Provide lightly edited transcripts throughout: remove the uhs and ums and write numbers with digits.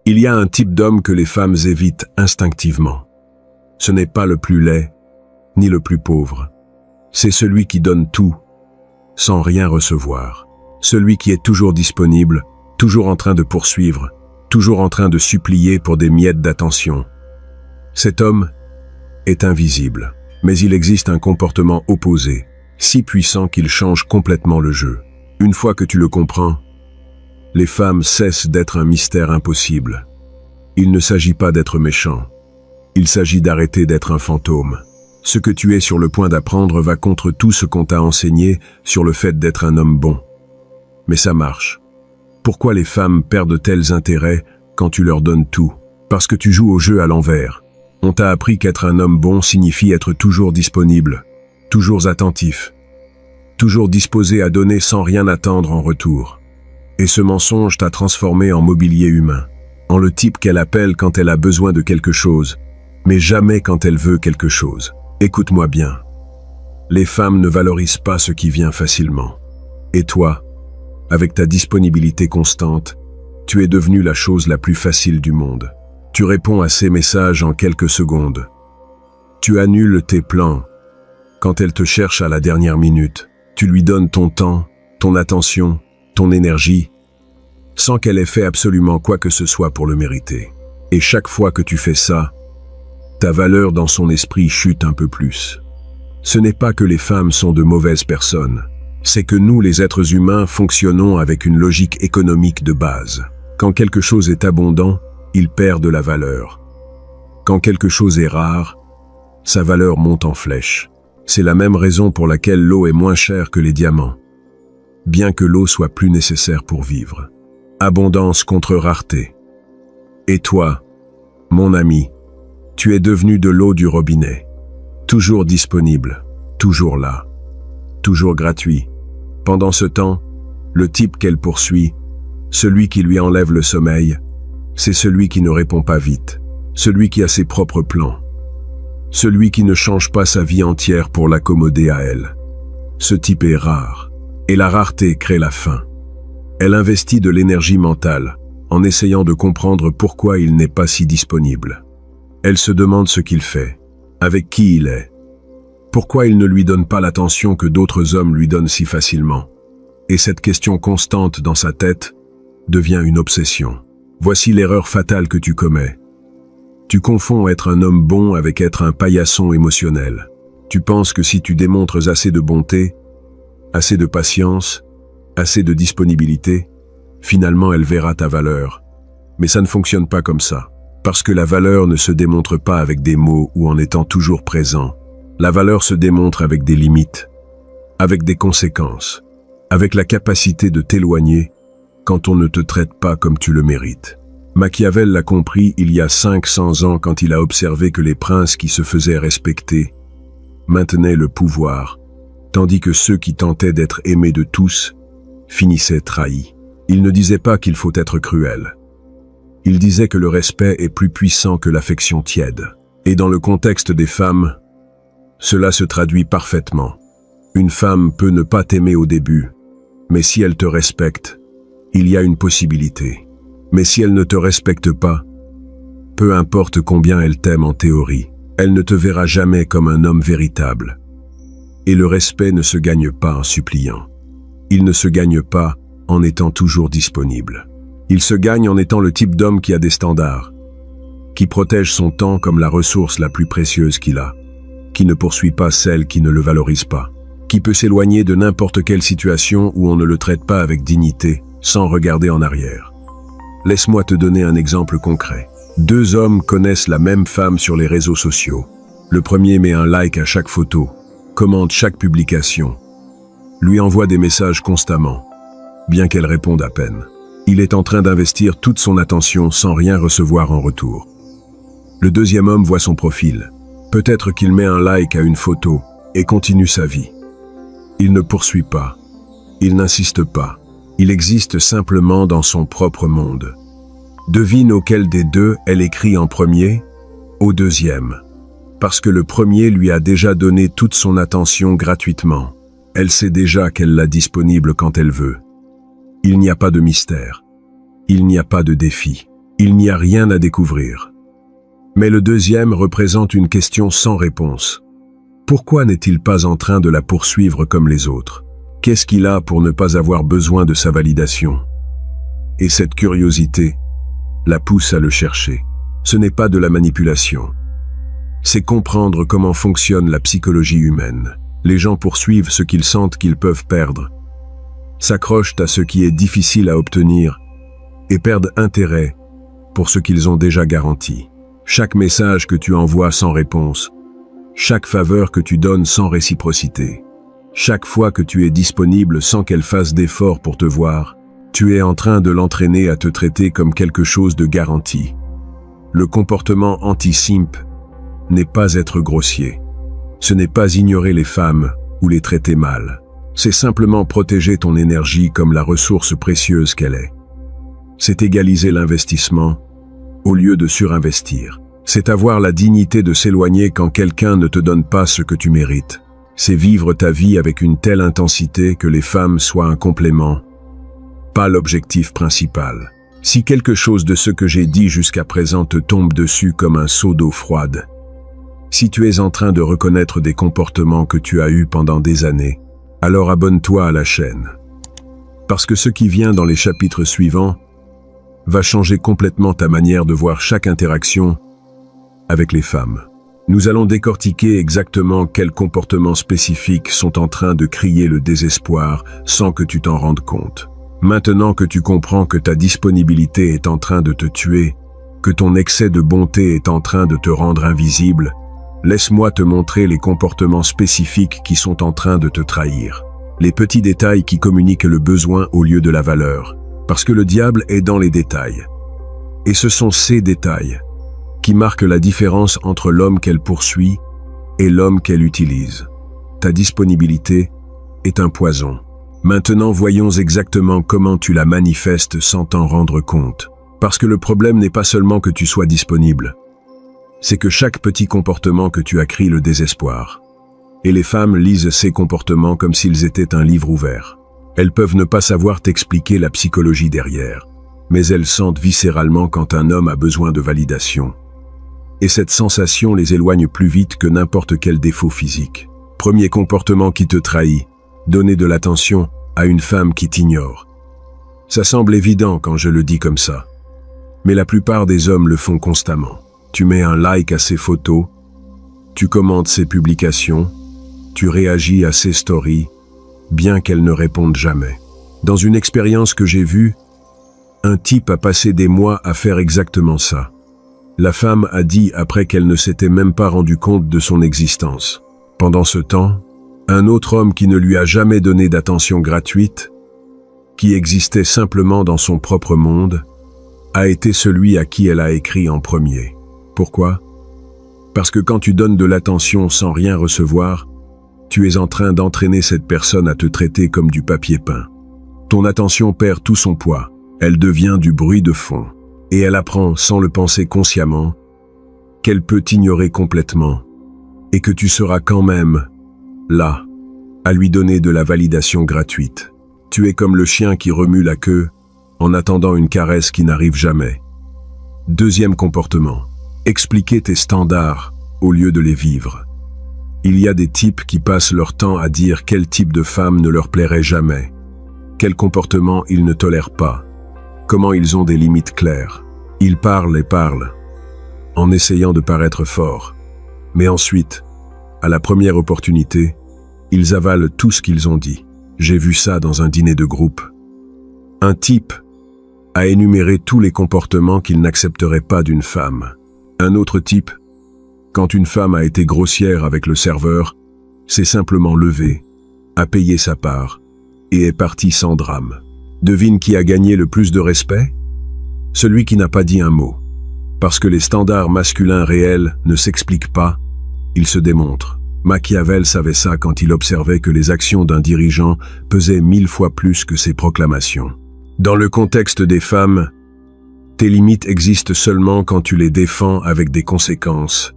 Il y a un type d'homme que les femmes évitent instinctivement. Ce n'est pas le plus laid, ni le plus pauvre. C'est celui qui donne tout, sans rien recevoir. Celui qui est toujours disponible, toujours en train de poursuivre, toujours en train de supplier pour des miettes d'attention. Cet homme est invisible, mais il existe un comportement opposé, si puissant qu'il change complètement le jeu. Une fois que tu le comprends, les femmes cessent d'être un mystère impossible. Il ne s'agit pas d'être méchant. Il s'agit d'arrêter d'être un fantôme. Ce que tu es sur le point d'apprendre va contre tout ce qu'on t'a enseigné sur le fait d'être un homme bon. Mais ça marche. Pourquoi les femmes perdent-elles intérêt quand tu leur donnes tout? Parce que tu joues au jeu à l'envers. On t'a appris qu'être un homme bon signifie être toujours disponible, toujours attentif, toujours disposé à donner sans rien attendre en retour. Et ce mensonge t'a transformé en mobilier humain, en le type qu'elle appelle quand elle a besoin de quelque chose, mais jamais quand elle veut quelque chose. Écoute-moi bien. Les femmes ne valorisent pas ce qui vient facilement. Et toi, avec ta disponibilité constante, tu es devenu la chose la plus facile du monde. Tu réponds à ses messages en quelques secondes. Tu annules tes plans. Quand elle te cherche à la dernière minute, tu lui donnes ton temps, ton attention, ton énergie, sans qu'elle ait fait absolument quoi que ce soit pour le mériter. Et chaque fois que tu fais ça, ta valeur dans son esprit chute un peu plus. Ce n'est pas que les femmes sont de mauvaises personnes, c'est que nous, les êtres humains, fonctionnons avec une logique économique de base. Quand quelque chose est abondant, il perd de la valeur. Quand quelque chose est rare, sa valeur monte en flèche. C'est la même raison pour laquelle l'eau est moins chère que les diamants, bien que l'eau soit plus nécessaire pour vivre. Abondance contre rareté. Et toi, mon ami, tu es devenu de l'eau du robinet, toujours disponible, toujours là, toujours gratuit. Pendant ce temps, le type qu'elle poursuit, celui qui lui enlève le sommeil, c'est celui qui ne répond pas vite, celui qui a ses propres plans, celui qui ne change pas sa vie entière pour l'accommoder à elle. Ce type est rare, et la rareté crée la faim. Elle investit de l'énergie mentale, en essayant de comprendre pourquoi il n'est pas si disponible. Elle se demande ce qu'il fait, avec qui il est, pourquoi il ne lui donne pas l'attention que d'autres hommes lui donnent si facilement. Et cette question constante dans sa tête devient une obsession. Voici l'erreur fatale que tu commets. Tu confonds être un homme bon avec être un paillasson émotionnel. Tu penses que si tu démontres assez de bonté, assez de patience, assez de disponibilité, finalement elle verra ta valeur. Mais ça ne fonctionne pas comme ça. Parce que la valeur ne se démontre pas avec des mots ou en étant toujours présent. La valeur se démontre avec des limites, avec des conséquences, avec la capacité de t'éloigner quand on ne te traite pas comme tu le mérites. Machiavel l'a compris il y a 500 ans quand il a observé que les princes qui se faisaient respecter maintenaient le pouvoir, tandis que ceux qui tentaient d'être aimés de tous finissaient trahis. Il ne disait pas qu'il faut être cruel. Il disait que le respect est plus puissant que l'affection tiède. Et dans le contexte des femmes, cela se traduit parfaitement. Une femme peut ne pas t'aimer au début, mais si elle te respecte, il y a une possibilité. Mais si elle ne te respecte pas, peu importe combien elle t'aime en théorie, elle ne te verra jamais comme un homme véritable. Et le respect ne se gagne pas en suppliant. Il ne se gagne pas en étant toujours disponible. Il se gagne en étant le type d'homme qui a des standards, qui protège son temps comme la ressource la plus précieuse qu'il a, qui ne poursuit pas celle qui ne le valorise pas, qui peut s'éloigner de n'importe quelle situation où on ne le traite pas avec dignité, sans regarder en arrière. Laisse-moi te donner un exemple concret. 2 hommes connaissent la même femme sur les réseaux sociaux. Le premier met un like à chaque photo, commente chaque publication, lui envoie des messages constamment, bien qu'elle réponde à peine. Il est en train d'investir toute son attention sans rien recevoir en retour. Le deuxième homme voit son profil. Peut-être qu'il met un like à une photo et continue sa vie. Il ne poursuit pas. Il n'insiste pas. Il existe simplement dans son propre monde. Devine auquel des deux elle écrit en premier? Au deuxième. Parce que le premier lui a déjà donné toute son attention gratuitement. Elle sait déjà qu'elle l'a disponible quand elle veut. Il n'y a pas de mystère. Il n'y a pas de défi. il n'y a rien à découvrir. Mais le deuxième représente une question sans réponse. Pourquoi n'est-il pas en train de la poursuivre comme les autres? Qu'est-ce qu'il a pour ne pas avoir besoin de sa validation? Et cette curiosité la pousse à le chercher. Ce n'est pas de la manipulation. C'est comprendre comment fonctionne la psychologie humaine. Les gens poursuivent ce qu'ils sentent qu'ils peuvent perdre, s'accrochent à ce qui est difficile à obtenir et perdent intérêt pour ce qu'ils ont déjà garanti. Chaque message que tu envoies sans réponse, chaque faveur que tu donnes sans réciprocité, chaque fois que tu es disponible sans qu'elle fasse d'efforts pour te voir, tu es en train de l'entraîner à te traiter comme quelque chose de garanti. Le comportement anti-simp n'est pas être grossier. Ce n'est pas ignorer les femmes ou les traiter mal. C'est simplement protéger ton énergie comme la ressource précieuse qu'elle est. C'est égaliser l'investissement au lieu de surinvestir. C'est avoir la dignité de s'éloigner quand quelqu'un ne te donne pas ce que tu mérites. C'est vivre ta vie avec une telle intensité que les femmes soient un complément, pas l'objectif principal. Si quelque chose de ce que j'ai dit jusqu'à présent te tombe dessus comme un seau d'eau froide, si tu es en train de reconnaître des comportements que tu as eus pendant des années, alors abonne-toi à la chaîne. Parce que ce qui vient dans les chapitres suivants va changer complètement ta manière de voir chaque interaction avec les femmes. Nous allons décortiquer exactement quels comportements spécifiques sont en train de crier le désespoir sans que tu t'en rendes compte. Maintenant que tu comprends que ta disponibilité est en train de te tuer, que ton excès de bonté est en train de te rendre invisible, laisse-moi te montrer les comportements spécifiques qui sont en train de te trahir. Les petits détails qui communiquent le besoin au lieu de la valeur. Parce que le diable est dans les détails. Et ce sont ces détails qui marquent la différence entre l'homme qu'elle poursuit et l'homme qu'elle utilise. Ta disponibilité est un poison. Maintenant, voyons exactement comment tu la manifestes sans t'en rendre compte. Parce que le problème n'est pas seulement que tu sois disponible. C'est que chaque petit comportement que tu as crie le désespoir. Et les femmes lisent ces comportements comme s'ils étaient un livre ouvert. Elles peuvent ne pas savoir t'expliquer la psychologie derrière, mais elles sentent viscéralement quand un homme a besoin de validation. Et cette sensation les éloigne plus vite que n'importe quel défaut physique. Premier comportement qui te trahit, donner de l'attention à une femme qui t'ignore. Ça semble évident quand je le dis comme ça, mais la plupart des hommes le font constamment. Tu mets un like à ses photos, tu commentes ses publications, tu réagis à ses stories, bien qu'elles ne répondent jamais. Dans une expérience que j'ai vue, un type a passé des mois à faire exactement ça. La femme a dit après qu'elle ne s'était même pas rendu compte de son existence. Pendant ce temps, un autre homme qui ne lui a jamais donné d'attention gratuite, qui existait simplement dans son propre monde, a été celui à qui elle a écrit en premier. Pourquoi? Parce que quand tu donnes de l'attention sans rien recevoir, tu es en train d'entraîner cette personne à te traiter comme du papier peint. Ton attention perd tout son poids, elle devient du bruit de fond, et elle apprend sans le penser consciemment qu'elle peut t'ignorer complètement, et que tu seras quand même là, à lui donner de la validation gratuite. Tu es comme le chien qui remue la queue en attendant une caresse qui n'arrive jamais. Deuxième comportement, expliquer tes standards au lieu de les vivre. Il y a des types qui passent leur temps à dire quel type de femme ne leur plairait jamais, quel comportement ils ne tolèrent pas, comment ils ont des limites claires. Ils parlent et parlent, en essayant de paraître forts. Mais ensuite, à la première opportunité, ils avalent tout ce qu'ils ont dit. J'ai vu ça dans un dîner de groupe. Un type a énuméré tous les comportements qu'il n'accepterait pas d'une femme. Un autre type, quand une femme a été grossière avec le serveur, s'est simplement levé, a payé sa part et est parti sans drame. Devine qui a gagné le plus de respect? Celui qui n'a pas dit un mot. Parce que les standards masculins réels ne s'expliquent pas, ils se démontrent. Machiavel savait ça quand il observait que les actions d'un dirigeant pesaient 1000 fois plus que ses proclamations. Dans le contexte des femmes, tes limites existent seulement quand tu les défends avec des conséquences,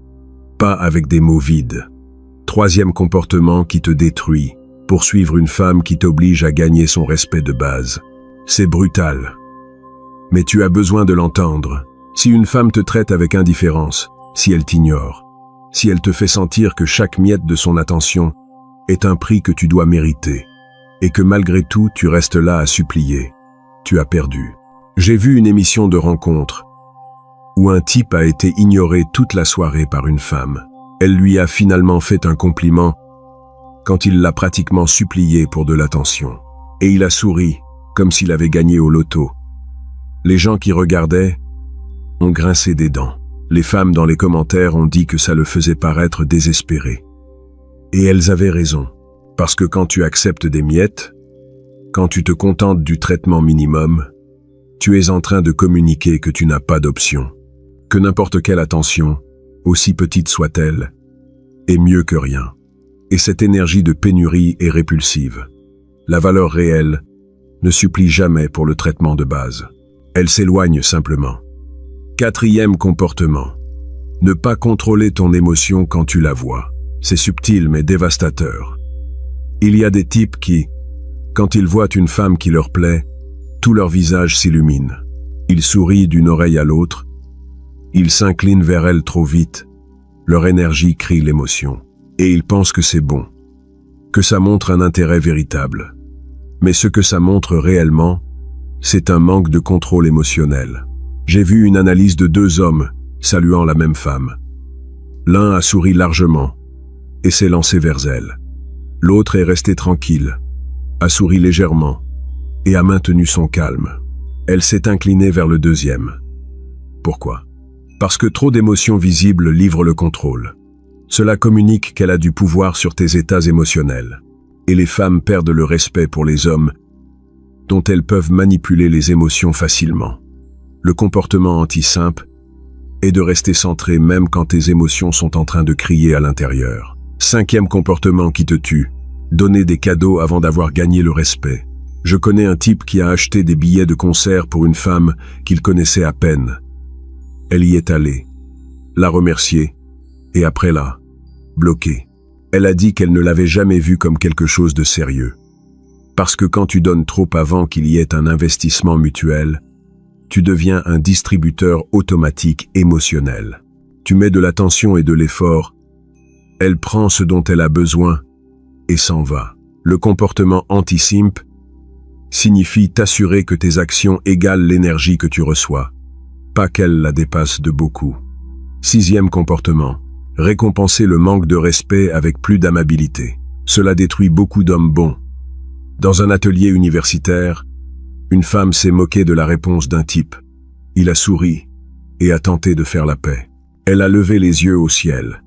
pas avec des mots vides. Troisième comportement qui te détruit, poursuivre une femme qui t'oblige à gagner son respect de base. C'est brutal. Mais tu as besoin de l'entendre. Si une femme te traite avec indifférence, si elle t'ignore, si elle te fait sentir que chaque miette de son attention est un prix que tu dois mériter, et que malgré tout tu restes là à supplier, tu as perdu. J'ai vu une émission de rencontre où un type a été ignoré toute la soirée par une femme. Elle lui a finalement fait un compliment quand il l'a pratiquement supplié pour de l'attention. Et il a souri, comme s'il avait gagné au loto. Les gens qui regardaient ont grincé des dents. Les femmes dans les commentaires ont dit que ça le faisait paraître désespéré. Et elles avaient raison, parce que quand tu acceptes des miettes, quand tu te contentes du traitement minimum, tu es en train de communiquer que tu n'as pas d'option, que n'importe quelle attention, aussi petite soit-elle, est mieux que rien. Et cette énergie de pénurie est répulsive. La valeur réelle ne supplie jamais pour le traitement de base. Elle s'éloigne simplement. 4e comportement. Ne pas contrôler ton émotion quand tu la vois. C'est subtil mais dévastateur. Il y a des types qui, quand ils voient une femme qui leur plaît, tout leur visage s'illumine. Ils sourient d'une oreille à l'autre. Ils s'inclinent vers elle trop vite. Leur énergie crie l'émotion. Et ils pensent que c'est bon, que ça montre un intérêt véritable. Mais ce que ça montre réellement, c'est un manque de contrôle émotionnel. J'ai vu une analyse de 2 hommes saluant la même femme. L'un a souri largement et s'est lancé vers elle. L'autre est resté tranquille, a souri légèrement et a maintenu son calme. Elle s'est inclinée vers le deuxième. Pourquoi? Parce que trop d'émotions visibles livrent le contrôle. Cela communique qu'elle a du pouvoir sur tes états émotionnels. Et les femmes perdent le respect pour les hommes dont elles peuvent manipuler les émotions facilement. Le comportement anti-simple est de rester centré même quand tes émotions sont en train de crier à l'intérieur. 5e comportement qui te tue. Donner des cadeaux avant d'avoir gagné le respect. Je connais un type qui a acheté des billets de concert pour une femme qu'il connaissait à peine. Elle y est allée, l'a remerciée, et après là, bloquée. Elle a dit qu'elle ne l'avait jamais vu comme quelque chose de sérieux. Parce que quand tu donnes trop avant qu'il y ait un investissement mutuel, tu deviens un distributeur automatique émotionnel. Tu mets de l'attention et de l'effort, elle prend ce dont elle a besoin et s'en va. Le comportement anti-simp signifie t'assurer que tes actions égalent l'énergie que tu reçois, pas qu'elles la dépassent de beaucoup. 6e comportement. Récompenser le manque de respect avec plus d'amabilité. Cela détruit beaucoup d'hommes bons. Dans un atelier universitaire, une femme s'est moquée de la réponse d'un type. Il a souri et a tenté de faire la paix. Elle a levé les yeux au ciel.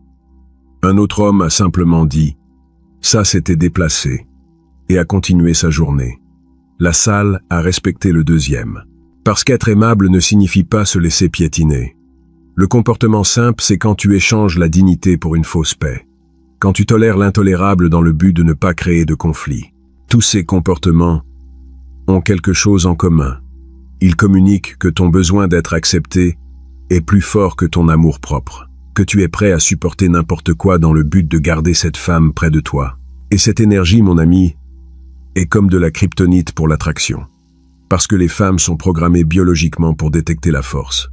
Un autre homme a simplement dit « ça c'était déplacé » et a continué sa journée. La salle a respecté le deuxième. Parce qu'être aimable ne signifie pas se laisser piétiner. Le comportement simple, c'est quand tu échanges la dignité pour une fausse paix. Quand tu tolères l'intolérable dans le but de ne pas créer de conflit. Tous ces comportements ont quelque chose en commun. Ils communiquent que ton besoin d'être accepté est plus fort que ton amour-propre, que tu es prêt à supporter n'importe quoi dans le but de garder cette femme près de toi. Et cette énergie, mon ami, est comme de la kryptonite pour l'attraction. Parce que les femmes sont programmées biologiquement pour détecter la force.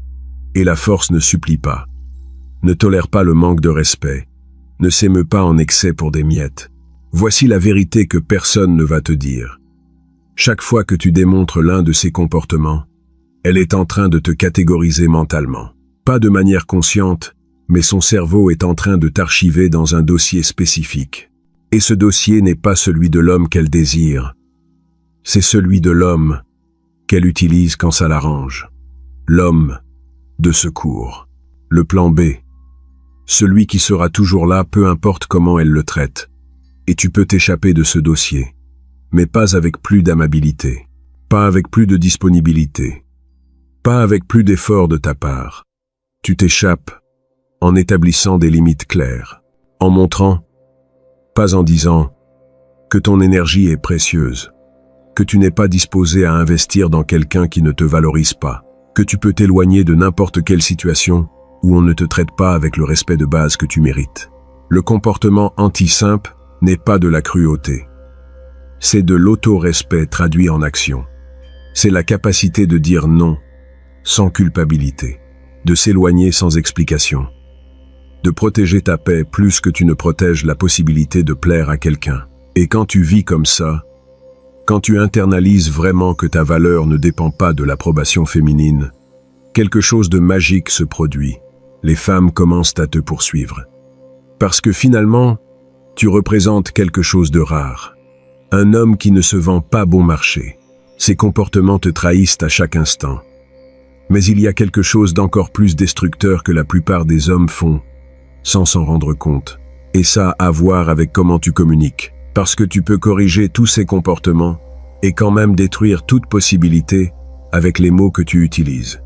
Et la force ne supplie pas, ne tolère pas le manque de respect, ne s'émeut pas en excès pour des miettes. Voici la vérité que personne ne va te dire. Chaque fois que tu démontres l'un de ces comportements, elle est en train de te catégoriser mentalement. Pas de manière consciente, mais son cerveau est en train de t'archiver dans un dossier spécifique. Et ce dossier n'est pas celui de l'homme qu'elle désire, c'est celui de l'homme qu'elle utilise quand ça l'arrange. L'homme de secours. Le plan B. Celui qui sera toujours là, peu importe comment elle le traite. Et tu peux t'échapper de ce dossier. Mais pas avec plus d'amabilité. Pas avec plus de disponibilité. Pas avec plus d'efforts de ta part. Tu t'échappes en établissant des limites claires. En montrant, pas en disant, que ton énergie est précieuse. Que tu n'es pas disposé à investir dans quelqu'un qui ne te valorise pas. Que tu peux t'éloigner de n'importe quelle situation où on ne te traite pas avec le respect de base que tu mérites. Le comportement anti-simp n'est pas de la cruauté. C'est de l'auto-respect traduit en action. C'est la capacité de dire non sans culpabilité. de s'éloigner sans explication, de protéger ta paix plus que tu ne protèges la possibilité de plaire à quelqu'un. Et quand tu vis comme ça, quand tu internalises vraiment que ta valeur ne dépend pas de l'approbation féminine, quelque chose de magique se produit. Les femmes commencent à te poursuivre. Parce que finalement, tu représentes quelque chose de rare. Un homme qui ne se vend pas bon marché. Ses comportements te trahissent à chaque instant. Mais il y a quelque chose d'encore plus destructeur que la plupart des hommes font, sans s'en rendre compte. Et ça a à voir avec comment tu communiques. Parce que tu peux corriger tous ces comportements et quand même détruire toute possibilité avec les mots que tu utilises.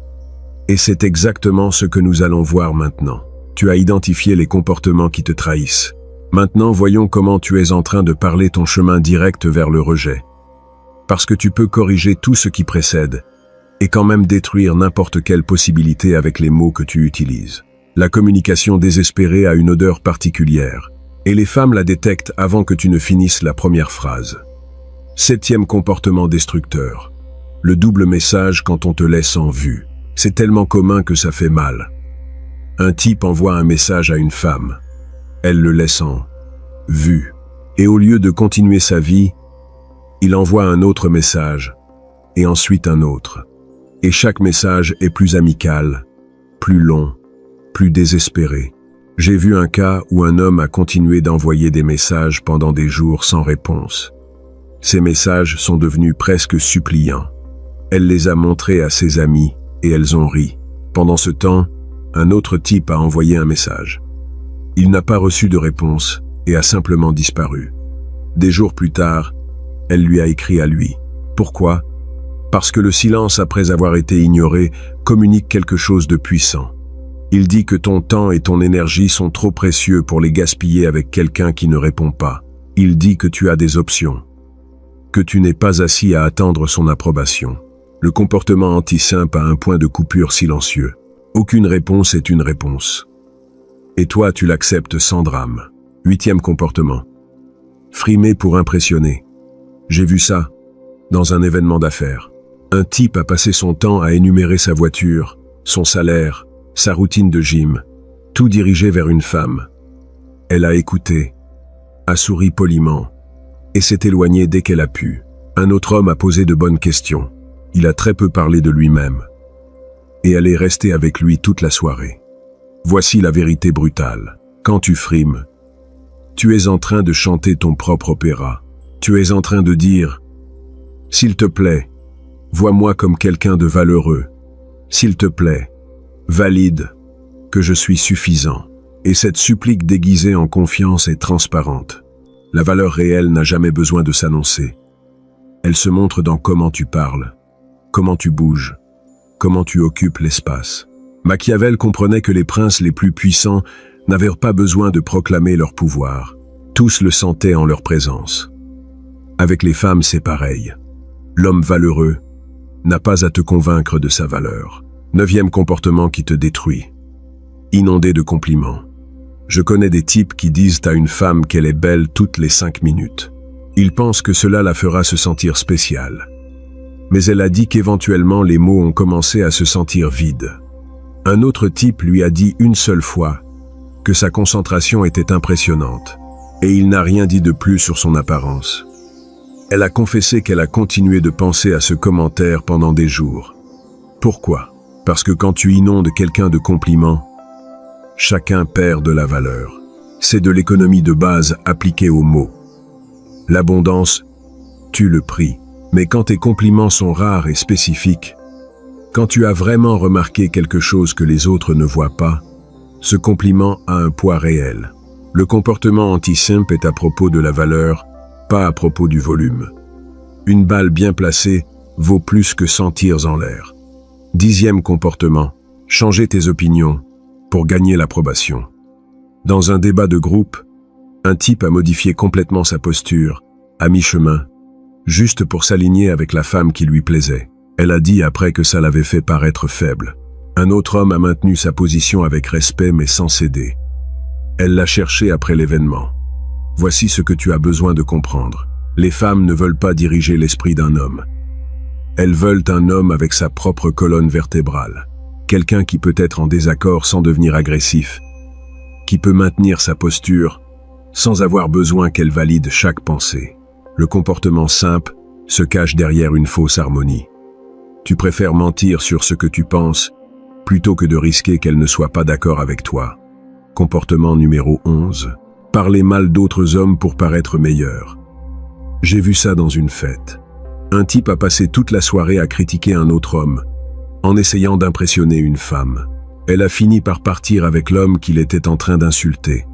Et c'est exactement ce que nous allons voir maintenant. Tu as identifié les comportements qui te trahissent. Maintenant, voyons comment tu es en train de parler ton chemin direct vers le rejet. Parce que tu peux corriger tout ce qui précède et quand même détruire n'importe quelle possibilité avec les mots que tu utilises. La communication désespérée a une odeur particulière. Et les femmes la détectent avant que tu ne finisses la première phrase. 7e comportement destructeur. Le double message quand on te laisse en vue. C'est tellement commun que ça fait mal. Un type envoie un message à une femme. Elle le laisse en vue. Et au lieu de continuer sa vie, il envoie un autre message, et ensuite un autre. Et chaque message est plus amical, plus long, plus désespéré. J'ai vu un cas où un homme a continué d'envoyer des messages pendant des jours sans réponse. Ces messages sont devenus presque suppliants. Elle les a montrés à ses amis et elles ont ri. Pendant ce temps, un autre type a envoyé un message. Il n'a pas reçu de réponse et a simplement disparu. Des jours plus tard, elle lui a écrit à lui. Pourquoi? Parce que le silence après avoir été ignoré communique quelque chose de puissant. Il dit que ton temps et ton énergie sont trop précieux pour les gaspiller avec quelqu'un qui ne répond pas. Il dit que tu as des options, que tu n'es pas assis à attendre son approbation. Le comportement anti-simp a un point de coupure silencieux. Aucune réponse est une réponse. Et toi, tu l'acceptes sans drame. 8e comportement. Frimer pour impressionner. J'ai vu ça dans un événement d'affaires. Un type a passé son temps à énumérer sa voiture, son salaire, sa routine de gym, tout dirigé vers une femme. Elle a écouté, a souri poliment, et s'est éloignée dès qu'elle a pu. Un autre homme a posé de bonnes questions. Il a très peu parlé de lui-même. Et elle est restée avec lui toute la soirée. Voici la vérité brutale. Quand tu frimes, tu es en train de chanter ton propre opéra. Tu es en train de dire « S'il te plaît, vois-moi comme quelqu'un de valeureux. S'il te plaît, valide que je suis suffisant. » Et cette supplique déguisée en confiance est transparente. La valeur réelle n'a jamais besoin de s'annoncer. Elle se montre dans comment tu parles, comment tu bouges, comment tu occupes l'espace. Machiavel comprenait que les princes les plus puissants n'avaient pas besoin de proclamer leur pouvoir. Tous le sentaient en leur présence. Avec les femmes, c'est pareil. L'homme valeureux n'a pas à te convaincre de sa valeur. 9e comportement qui te détruit. Inondé de compliments. Je connais des types qui disent à une femme qu'elle est belle toutes les 5 minutes. Ils pensent que cela la fera se sentir spéciale. Mais elle a dit qu'éventuellement les mots ont commencé à se sentir vides. Un autre type lui a dit une seule fois que sa concentration était impressionnante, et il n'a rien dit de plus sur son apparence. Elle a confessé qu'elle a continué de penser à ce commentaire pendant des jours. Pourquoi? Parce que quand tu inondes quelqu'un de compliments, chacun perd de la valeur. C'est de l'économie de base appliquée aux mots. L'abondance tue le prix. Mais quand tes compliments sont rares et spécifiques, quand tu as vraiment remarqué quelque chose que les autres ne voient pas, ce compliment a un poids réel. Le comportement anti-simp est à propos de la valeur, pas à propos du volume. Une balle bien placée vaut plus que 100 tirs en l'air. 10e comportement, changer tes opinions pour gagner l'approbation. Dans un débat de groupe, un type a modifié complètement sa posture, à mi-chemin, juste pour s'aligner avec la femme qui lui plaisait. Elle a dit après que ça l'avait fait paraître faible. Un autre homme a maintenu sa position avec respect mais sans céder. Elle l'a cherché après l'événement. Voici ce que tu as besoin de comprendre. Les femmes ne veulent pas diriger l'esprit d'un homme. Elles veulent un homme avec sa propre colonne vertébrale. quelqu'un qui peut être en désaccord sans devenir agressif, qui peut maintenir sa posture sans avoir besoin qu'elle valide chaque pensée. Le comportement simple se cache derrière une fausse harmonie. Tu préfères mentir sur ce que tu penses plutôt que de risquer qu'elle ne soit pas d'accord avec toi. Comportement numéro 11. Parler mal d'autres hommes pour paraître meilleur. J'ai vu ça dans une fête. Un type a passé toute la soirée à critiquer un autre homme, en essayant d'impressionner une femme. Elle a fini par partir avec l'homme qu'il était en train d'insulter.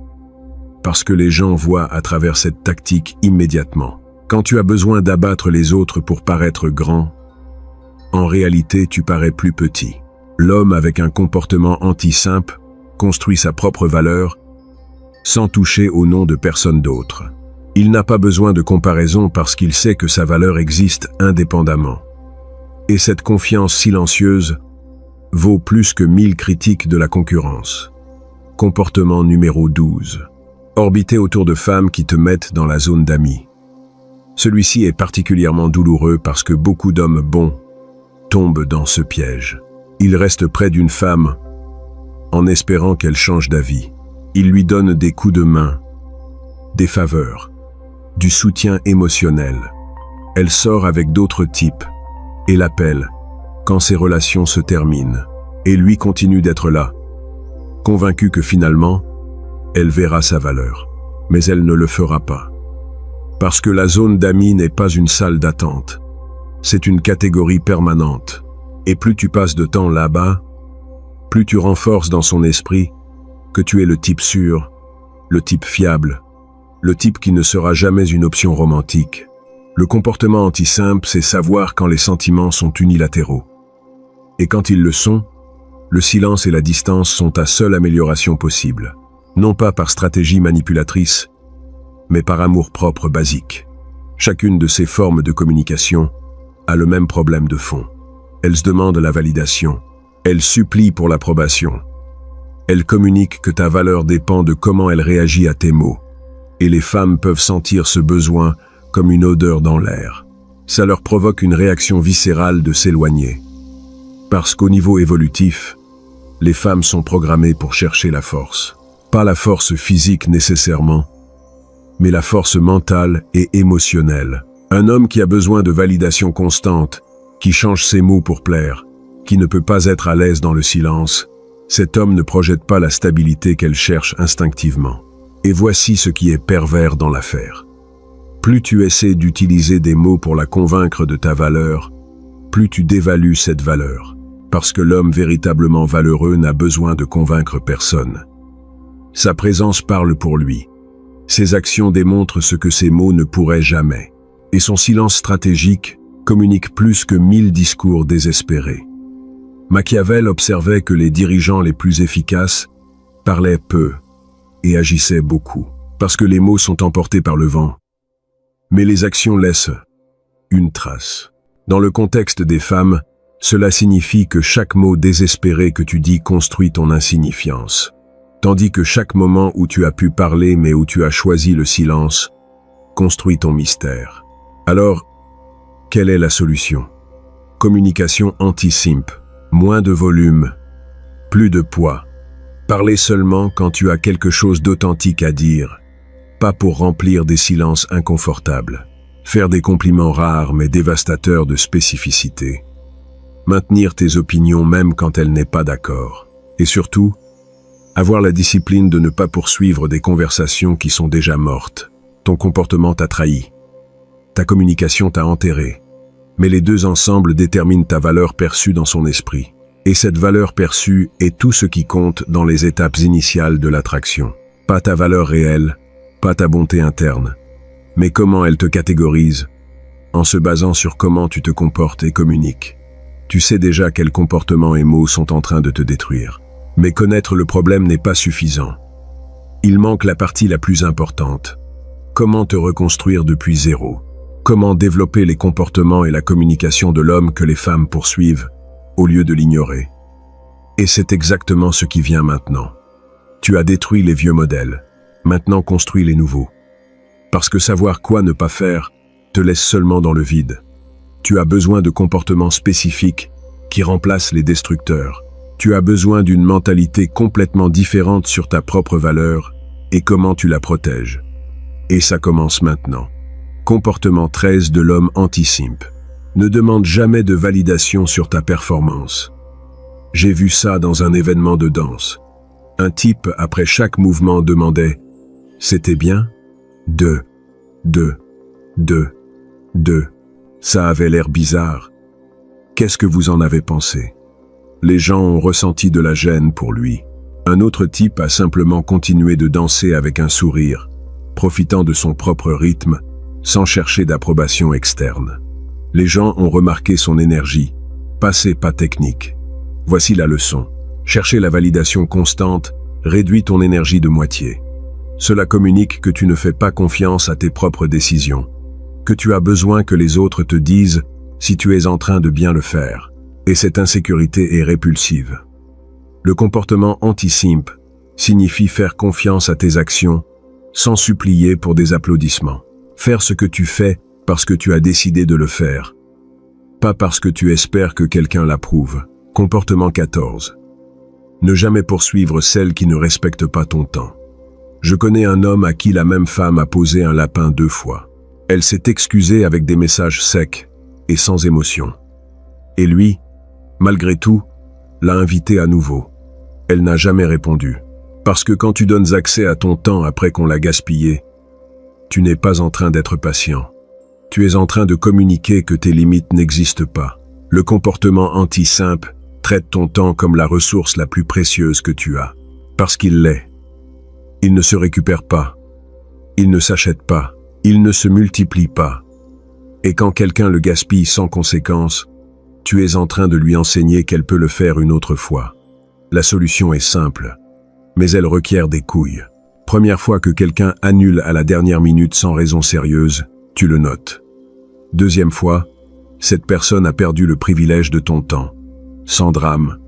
Parce que les gens voient à travers cette tactique immédiatement. Quand tu as besoin d'abattre les autres pour paraître grand, en réalité tu parais plus petit. L'homme avec un comportement anti-simple construit sa propre valeur sans toucher au nom de personne d'autre. Il n'a pas besoin de comparaison parce qu'il sait que sa valeur existe indépendamment. Et cette confiance silencieuse vaut plus que 1000 critiques de la concurrence. Comportement numéro 12. Orbiter autour de femmes qui te mettent dans la zone d'amis. Celui-ci est particulièrement douloureux parce que beaucoup d'hommes bons tombent dans ce piège. Ils restent près d'une femme en espérant qu'elle change d'avis. Ils lui donnent des coups de main, des faveurs, du soutien émotionnel. Elle sort avec d'autres types et l'appelle quand ses relations se terminent. Et lui continue d'être là, convaincu que finalement, elle verra sa valeur. Mais elle ne le fera pas. Parce que la zone d'amis n'est pas une salle d'attente. C'est une catégorie permanente. Et plus tu passes de temps là-bas, plus tu renforces dans son esprit que tu es le type sûr, le type fiable, le type qui ne sera jamais une option romantique. Le comportement anti-simple, c'est savoir quand les sentiments sont unilatéraux. Et quand ils le sont, le silence et la distance sont ta seule amélioration possible. Non pas par stratégie manipulatrice, mais par amour-propre basique. Chacune de ces formes de communication a le même problème de fond. Elles demandent la validation. Elles supplient pour l'approbation. Elles communiquent que ta valeur dépend de comment elle réagit à tes mots. Et les femmes peuvent sentir ce besoin comme une odeur dans l'air. Ça leur provoque une réaction viscérale de s'éloigner. Parce qu'au niveau évolutif, les femmes sont programmées pour chercher la force. Pas la force physique nécessairement, mais la force mentale et émotionnelle. Un homme qui a besoin de validation constante, qui change ses mots pour plaire, qui ne peut pas être à l'aise dans le silence, cet homme ne projette pas la stabilité qu'elle cherche instinctivement. Et voici ce qui est pervers dans l'affaire. Plus tu essaies d'utiliser des mots pour la convaincre de ta valeur, plus tu dévalues cette valeur. Parce que l'homme véritablement valeureux n'a besoin de convaincre personne. Sa présence parle pour lui. Ses actions démontrent ce que ses mots ne pourraient jamais. Et son silence stratégique communique plus que 1000 discours désespérés. Machiavel observait que les dirigeants les plus efficaces parlaient peu et agissaient beaucoup, parce que les mots sont emportés par le vent. Mais les actions laissent une trace. Dans le contexte des femmes, cela signifie que chaque mot désespéré que tu dis construit ton insignifiance. Tandis que chaque moment où tu as pu parler mais où tu as choisi le silence, construit ton mystère. Alors, quelle est la solution? Communication anti-simp, moins de volume, plus de poids. Parler seulement quand tu as quelque chose d'authentique à dire, pas pour remplir des silences inconfortables. Faire des compliments rares mais dévastateurs de spécificité. Maintenir tes opinions même quand elle n'est pas d'accord. Et surtout, avoir la discipline de ne pas poursuivre des conversations qui sont déjà mortes. Ton comportement t'a trahi. Ta communication t'a enterré. Mais les deux ensemble déterminent ta valeur perçue dans son esprit. Et cette valeur perçue est tout ce qui compte dans les étapes initiales de l'attraction. Pas ta valeur réelle, pas ta bonté interne, mais comment elle te catégorise, en se basant sur comment tu te comportes et communiques. Tu sais déjà quels comportements et mots sont en train de te détruire. Mais connaître le problème n'est pas suffisant. Il manque la partie la plus importante. Comment te reconstruire depuis zéro? Comment développer les comportements et la communication de l'homme que les femmes poursuivent, au lieu de l'ignorer? Et c'est exactement ce qui vient maintenant. Tu as détruit les vieux modèles. Maintenant construis les nouveaux. Parce que savoir quoi ne pas faire te laisse seulement dans le vide. Tu as besoin de comportements spécifiques qui remplacent les destructeurs, Tu as besoin d'une mentalité complètement différente sur ta propre valeur et comment tu la protèges. Et ça commence maintenant. Comportement 13 de l'homme anti-simp. Ne demande jamais de validation sur ta performance. J'ai vu ça dans un événement de danse. Un type, après chaque mouvement, demandait « C'était bien ?» Deux. Ça avait l'air bizarre. Qu'est-ce que vous en avez pensé? Les gens ont ressenti de la gêne pour lui. Un autre type a simplement continué de danser avec un sourire, profitant de son propre rythme, sans chercher d'approbation externe. Les gens ont remarqué son énergie, passé pas technique. Voici la leçon. Chercher la validation constante réduit ton énergie de moitié. Cela communique que tu ne fais pas confiance à tes propres décisions, que tu as besoin que les autres te disent si tu es en train de bien le faire, et cette insécurité est répulsive. Le comportement anti-simp signifie faire confiance à tes actions sans supplier pour des applaudissements. Faire ce que tu fais parce que tu as décidé de le faire, pas parce que tu espères que quelqu'un l'approuve. Comportement 14. Ne jamais poursuivre celle qui ne respecte pas ton temps. Je connais un homme à qui la même femme a posé un lapin 2 fois. Elle s'est excusée avec des messages secs et sans émotion. Et lui, malgré tout, l'a invitée à nouveau. Elle n'a jamais répondu. Parce que quand tu donnes accès à ton temps après qu'on l'a gaspillé, tu n'es pas en train d'être patient. Tu es en train de communiquer que tes limites n'existent pas. Le comportement anti-simp traite ton temps comme la ressource la plus précieuse que tu as. Parce qu'il l'est. Il ne se récupère pas. Il ne s'achète pas. Il ne se multiplie pas. Et quand quelqu'un le gaspille sans conséquence, tu es en train de lui enseigner qu'elle peut le faire une autre fois. La solution est simple, mais elle requiert des couilles. Première fois que quelqu'un annule à la dernière minute sans raison sérieuse, tu le notes. Deuxième fois, cette personne a perdu le privilège de ton temps. Sans drame,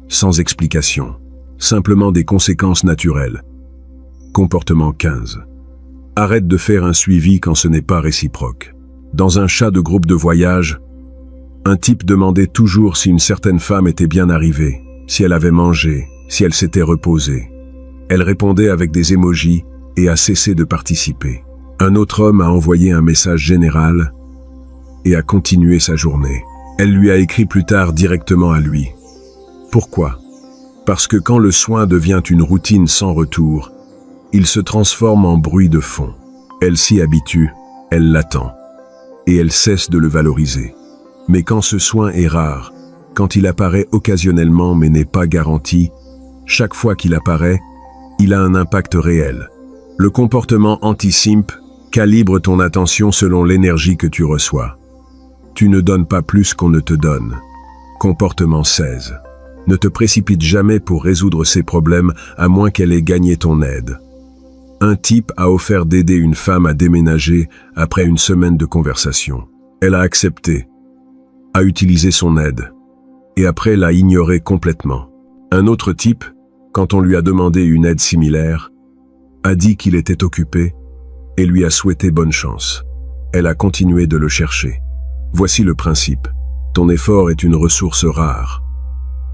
sans explication, simplement des conséquences naturelles. Comportement 15. Arrête de faire un suivi quand ce n'est pas réciproque. Dans un chat de groupe de voyage, un type demandait toujours si une certaine femme était bien arrivée, si elle avait mangé, si elle s'était reposée. Elle répondait avec des émojis et a cessé de participer. Un autre homme a envoyé un message général et a continué sa journée. Elle lui a écrit plus tard directement à lui. Pourquoi? Parce que quand le soin devient une routine sans retour, il se transforme en bruit de fond. Elle s'y habitue, elle l'attend, et elle cesse de le valoriser. Mais quand ce soin est rare, quand il apparaît occasionnellement mais n'est pas garanti, chaque fois qu'il apparaît, il a un impact réel. Le comportement anti-simp calibre ton attention selon l'énergie que tu reçois. Tu ne donnes pas plus qu'on ne te donne. Comportement 16. Ne te précipite jamais pour résoudre ces problèmes à moins qu'elle ait gagné ton aide. Un type a offert d'aider une femme à déménager après une semaine de conversation. Elle a accepté, a utilisé son aide, et après l'a ignoré complètement. Un autre type, quand on lui a demandé une aide similaire, a dit qu'il était occupé et lui a souhaité bonne chance. Elle a continué de le chercher. Voici le principe. Ton effort est une ressource rare.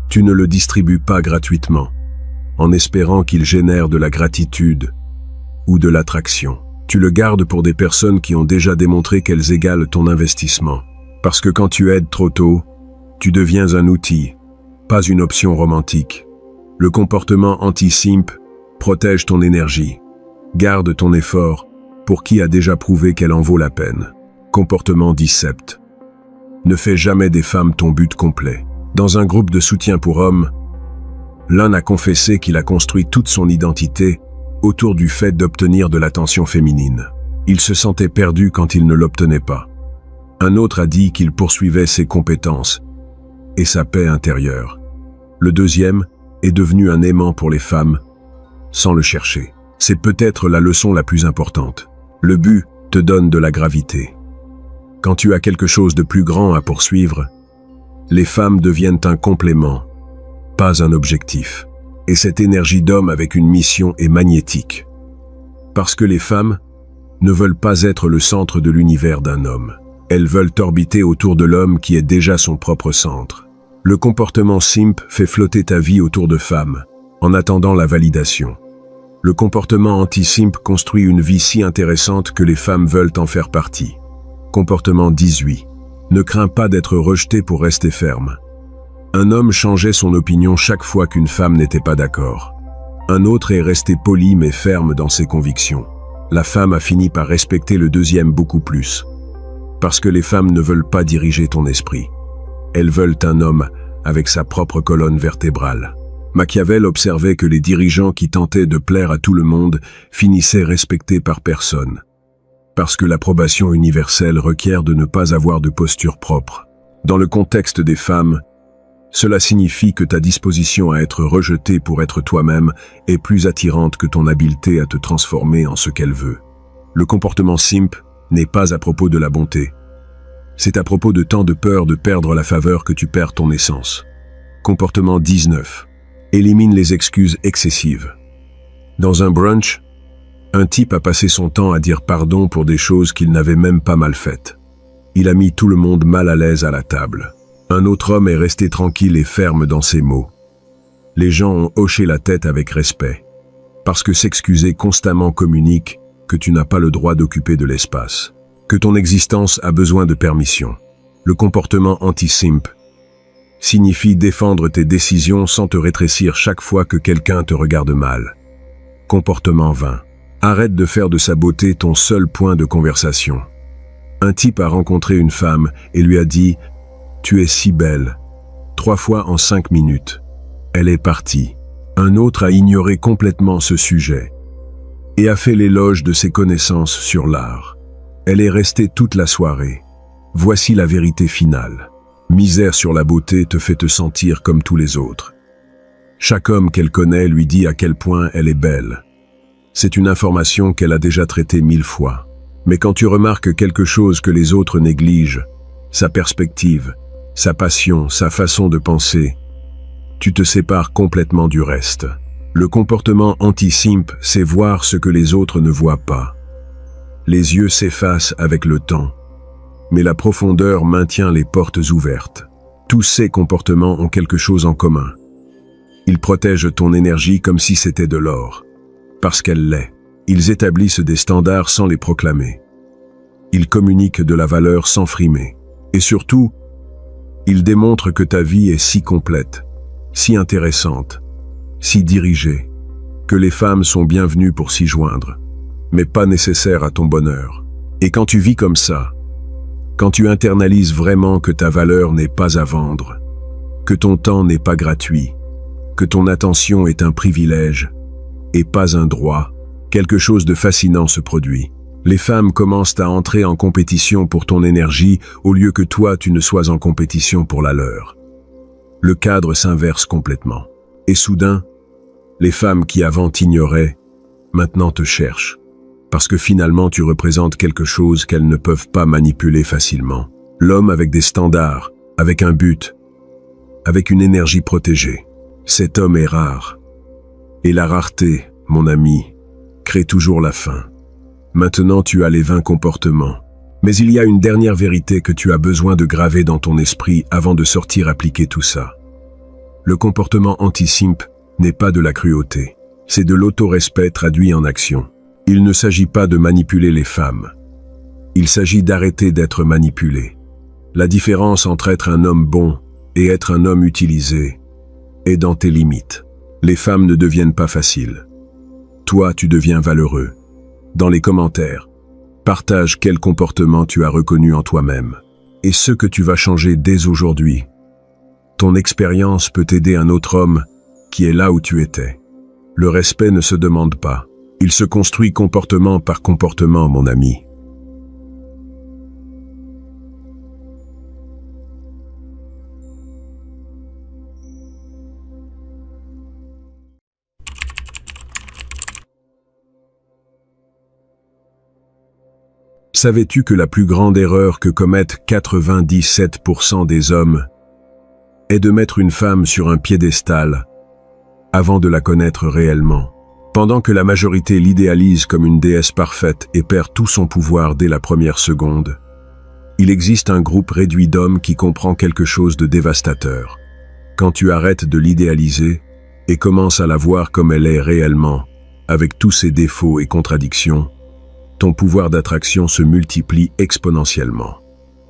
Tu ne le distribues pas gratuitement, en espérant qu'il génère de la gratitude ou de l'attraction. Tu le gardes pour des personnes qui ont déjà démontré qu'elles égalent ton investissement. Parce que quand tu aides trop tôt, tu deviens un outil, pas une option romantique. Le comportement anti-simp protège ton énergie. Garde ton effort pour qui a déjà prouvé qu'elle en vaut la peine. Comportement 17. Ne fais jamais des femmes ton but complet. Dans un groupe de soutien pour hommes, l'un a confessé qu'il a construit toute son identité autour du fait d'obtenir de l'attention féminine. Il se sentait perdu quand il ne l'obtenait pas. Un autre a dit qu'il poursuivait ses compétences et sa paix intérieure. Le deuxième est devenu un aimant pour les femmes, sans le chercher. C'est peut-être la leçon la plus importante. Le but te donne de la gravité. Quand tu as quelque chose de plus grand à poursuivre, les femmes deviennent un complément, pas un objectif. Et cette énergie d'homme avec une mission est magnétique. Parce que les femmes ne veulent pas être le centre de l'univers d'un homme. Elles veulent orbiter autour de l'homme qui est déjà son propre centre. Le comportement simp fait flotter ta vie autour de femmes, en attendant la validation. Le comportement anti-simp construit une vie si intéressante que les femmes veulent en faire partie. Comportement 18. Ne crains pas d'être rejeté pour rester ferme. Un homme changeait son opinion chaque fois qu'une femme n'était pas d'accord. Un autre est resté poli mais ferme dans ses convictions. La femme a fini par respecter le deuxième beaucoup plus. Parce que les femmes ne veulent pas diriger ton esprit. Elles veulent un homme avec sa propre colonne vertébrale. Machiavel observait que les dirigeants qui tentaient de plaire à tout le monde finissaient respectés par personne. Parce que l'approbation universelle requiert de ne pas avoir de posture propre. Dans le contexte des femmes, cela signifie que ta disposition à être rejetée pour être toi-même est plus attirante que ton habileté à te transformer en ce qu'elle veut. Le comportement simp n'est pas à propos de la bonté. C'est à propos de tant de peur de perdre la faveur que tu perds ton essence. Comportement 19. Élimine les excuses excessives. Dans un brunch, un type a passé son temps à dire pardon pour des choses qu'il n'avait même pas mal faites. Il a mis tout le monde mal à l'aise à la table. Un autre homme est resté tranquille et ferme dans ses mots. Les gens ont hoché la tête avec respect. Parce que s'excuser constamment communique que tu n'as pas le droit d'occuper de l'espace. Que ton existence a besoin de permission. Le comportement anti-simp signifie défendre tes décisions sans te rétrécir chaque fois que quelqu'un te regarde mal. Comportement 20. Arrête de faire de sa beauté ton seul point de conversation. Un type a rencontré une femme et lui a dit « Tu es si belle », 3 fois en 5 minutes. Elle est partie. Un autre a ignoré complètement ce sujet et a fait l'éloge de ses connaissances sur l'art. Elle est restée toute la soirée. Voici la vérité finale. Misère sur la beauté te fait te sentir comme tous les autres. Chaque homme qu'elle connaît lui dit à quel point elle est belle. C'est une information qu'elle a déjà traitée 1000 fois. Mais quand tu remarques quelque chose que les autres négligent, sa perspective, sa passion, sa façon de penser, tu te sépares complètement du reste. Le comportement anti-simp, c'est voir ce que les autres ne voient pas. Les yeux s'effacent avec le temps, mais la profondeur maintient les portes ouvertes. Tous ces comportements ont quelque chose en commun. Ils protègent ton énergie comme si c'était de l'or. Parce qu'elle l'est. Ils établissent des standards sans les proclamer. Ils communiquent de la valeur sans frimer. Et surtout, ils démontrent que ta vie est si complète, si intéressante, si dirigée, que les femmes sont bienvenues pour s'y joindre, mais pas nécessaires à ton bonheur. Et quand tu vis comme ça, quand tu internalises vraiment que ta valeur n'est pas à vendre, que ton temps n'est pas gratuit, que ton attention est un privilège et pas un droit, quelque chose de fascinant se produit. Les femmes commencent à entrer en compétition pour ton énergie au lieu que toi tu ne sois en compétition pour la leur. Le cadre s'inverse complètement. Et soudain, les femmes qui avant t'ignoraient, maintenant te cherchent. Parce que finalement tu représentes quelque chose qu'elles ne peuvent pas manipuler facilement. L'homme avec des standards, avec un but, avec une énergie protégée. Cet homme est rare. Et la rareté, mon ami, crée toujours la faim. Maintenant tu as les 20 comportements. Mais il y a une dernière vérité que tu as besoin de graver dans ton esprit avant de sortir appliquer tout ça. Le comportement anti-simp n'est pas de la cruauté. C'est de l'autorespect traduit en action. Il ne s'agit pas de manipuler les femmes. Il s'agit d'arrêter d'être manipulé. La différence entre être un homme bon et être un homme utilisé est dans tes limites. Les femmes ne deviennent pas faciles. Toi, tu deviens valeureux. Dans les commentaires, partage quel comportement tu as reconnu en toi-même et ce que tu vas changer dès aujourd'hui. Ton expérience peut aider un autre homme qui est là où tu étais. Le respect ne se demande pas. Il se construit comportement par comportement, mon ami. Savais-tu que la plus grande erreur que commettent 97% des hommes est de mettre une femme sur un piédestal avant de la connaître réellement? Pendant que la majorité l'idéalise comme une déesse parfaite et perd tout son pouvoir dès la première seconde, il existe un groupe réduit d'hommes qui comprend quelque chose de dévastateur. Quand tu arrêtes de l'idéaliser et commences à la voir comme elle est réellement, avec tous ses défauts et contradictions, ton pouvoir d'attraction se multiplie exponentiellement.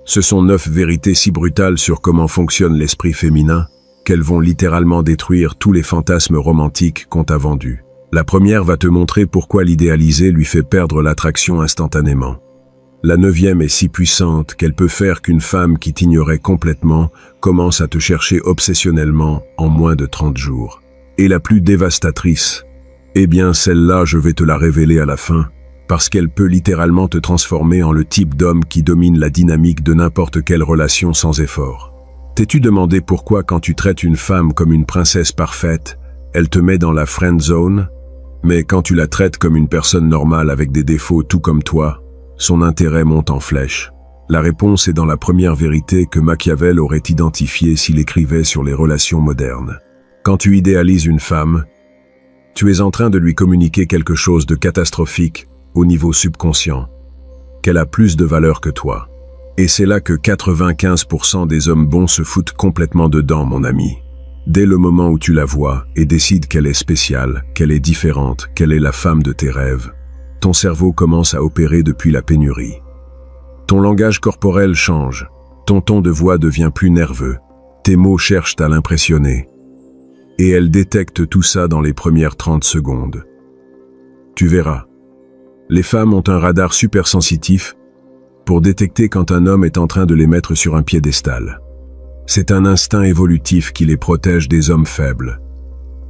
Ce sont 9 vérités si brutales sur comment fonctionne l'esprit féminin qu'elles vont littéralement détruire tous les fantasmes romantiques qu'on t'a vendus. La première va te montrer pourquoi l'idéaliser lui fait perdre l'attraction instantanément. La 9e est si puissante qu'elle peut faire qu'une femme qui t'ignorait complètement commence à te chercher obsessionnellement en moins de 30 jours. Et la plus dévastatrice, eh bien celle-là je vais te la révéler à la fin, parce qu'elle peut littéralement te transformer en le type d'homme qui domine la dynamique de n'importe quelle relation sans effort. T'es-tu demandé pourquoi quand tu traites une femme comme une princesse parfaite, elle te met dans la friend zone? Mais quand tu la traites comme une personne normale avec des défauts tout comme toi, son intérêt monte en flèche. La réponse est dans la première vérité que Machiavel aurait identifiée s'il écrivait sur les relations modernes. Quand tu idéalises une femme, tu es en train de lui communiquer quelque chose de catastrophique au niveau subconscient, qu'elle a plus de valeur que toi. Et c'est là que 95% des hommes bons se foutent complètement dedans, mon ami. Dès le moment où tu la vois et décides qu'elle est spéciale, qu'elle est différente, qu'elle est la femme de tes rêves, ton cerveau commence à opérer depuis la pénurie. Ton langage corporel change, ton ton de voix devient plus nerveux, tes mots cherchent à l'impressionner. Et elle détecte tout ça dans les premières 30 secondes. Tu verras. Les femmes ont un radar super sensitif pour détecter quand un homme est en train de les mettre sur un piédestal. C'est un instinct évolutif qui les protège des hommes faibles.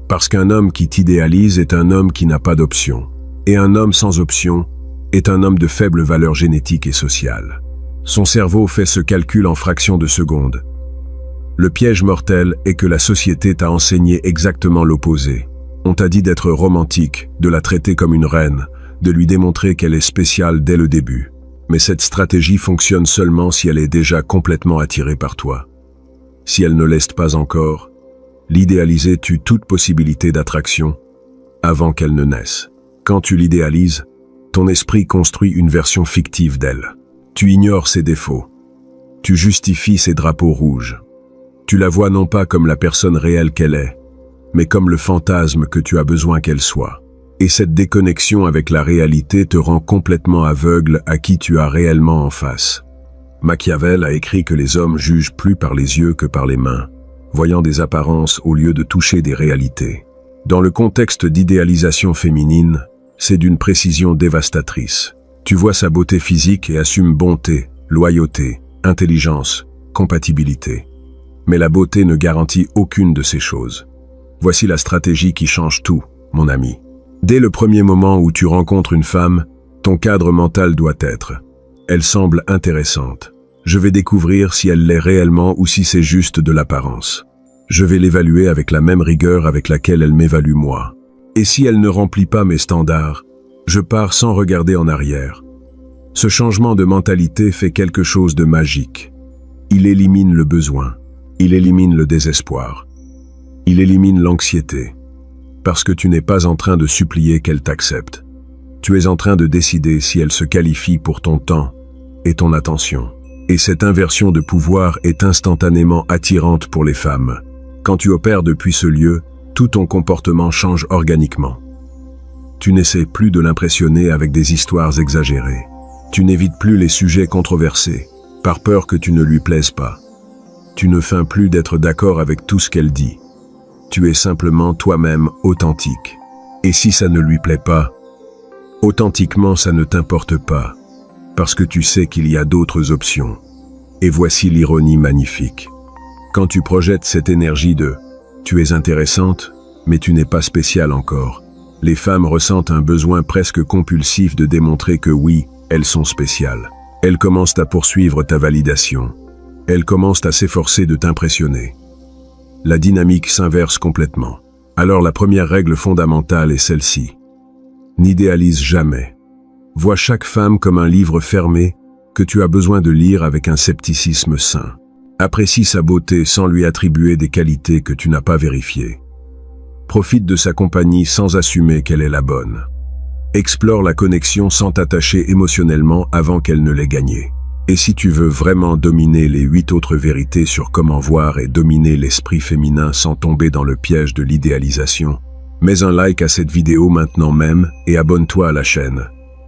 Parce qu'un homme qui t'idéalise est un homme qui n'a pas d'option. Et un homme sans option est un homme de faible valeur génétique et sociale. Son cerveau fait ce calcul en fractions de secondes. Le piège mortel est que la société t'a enseigné exactement l'opposé. On t'a dit d'être romantique, de la traiter comme une reine, de lui démontrer qu'elle est spéciale dès le début. Mais cette stratégie fonctionne seulement si elle est déjà complètement attirée par toi. Si elle ne l'est pas encore, l'idéaliser tue toute possibilité d'attraction avant qu'elle ne naisse. Quand tu l'idéalises, ton esprit construit une version fictive d'elle. Tu ignores ses défauts. Tu justifies ses drapeaux rouges. Tu la vois non pas comme la personne réelle qu'elle est, mais comme le fantasme que tu as besoin qu'elle soit. Et cette déconnexion avec la réalité te rend complètement aveugle à qui tu as réellement en face. Machiavel a écrit que les hommes jugent plus par les yeux que par les mains, voyant des apparences au lieu de toucher des réalités. Dans le contexte d'idéalisation féminine, c'est d'une précision dévastatrice. Tu vois sa beauté physique et assumes bonté, loyauté, intelligence, compatibilité. Mais la beauté ne garantit aucune de ces choses. Voici la stratégie qui change tout, mon ami. Dès le premier moment où tu rencontres une femme, ton cadre mental doit être « Elle semble intéressante. Je vais découvrir si elle l'est réellement ou si c'est juste de l'apparence. Je vais l'évaluer avec la même rigueur avec laquelle elle m'évalue moi. Et si elle ne remplit pas mes standards, je pars sans regarder en arrière. » Ce changement de mentalité fait quelque chose de magique. Il élimine le besoin. Il élimine le désespoir. Il élimine l'anxiété. Parce que tu n'es pas en train de supplier qu'elle t'accepte. Tu es en train de décider si elle se qualifie pour ton temps et ton attention. Et cette inversion de pouvoir est instantanément attirante pour les femmes. Quand tu opères depuis ce lieu, tout ton comportement change organiquement. Tu n'essaies plus de l'impressionner avec des histoires exagérées. Tu n'évites plus les sujets controversés, par peur que tu ne lui plaises pas. Tu ne feins plus d'être d'accord avec tout ce qu'elle dit. Tu es simplement toi-même authentique. Et si ça ne lui plaît pas, authentiquement ça ne t'importe pas, parce que tu sais qu'il y a d'autres options. Et voici l'ironie magnifique. Quand tu projettes cette énergie de « tu es intéressante, mais tu n'es pas spéciale encore », les femmes ressentent un besoin presque compulsif de démontrer que oui, elles sont spéciales. Elles commencent à poursuivre ta validation. Elles commencent à s'efforcer de t'impressionner. La dynamique s'inverse complètement. Alors la première règle fondamentale est celle-ci. N'idéalise jamais. Vois chaque femme comme un livre fermé que tu as besoin de lire avec un scepticisme sain. Apprécie sa beauté sans lui attribuer des qualités que tu n'as pas vérifiées. Profite de sa compagnie sans assumer qu'elle est la bonne. Explore la connexion sans t'attacher émotionnellement avant qu'elle ne l'ait gagnée. Et si tu veux vraiment dominer les 8 autres vérités sur comment voir et dominer l'esprit féminin sans tomber dans le piège de l'idéalisation, mets un like à cette vidéo maintenant même et abonne-toi à la chaîne.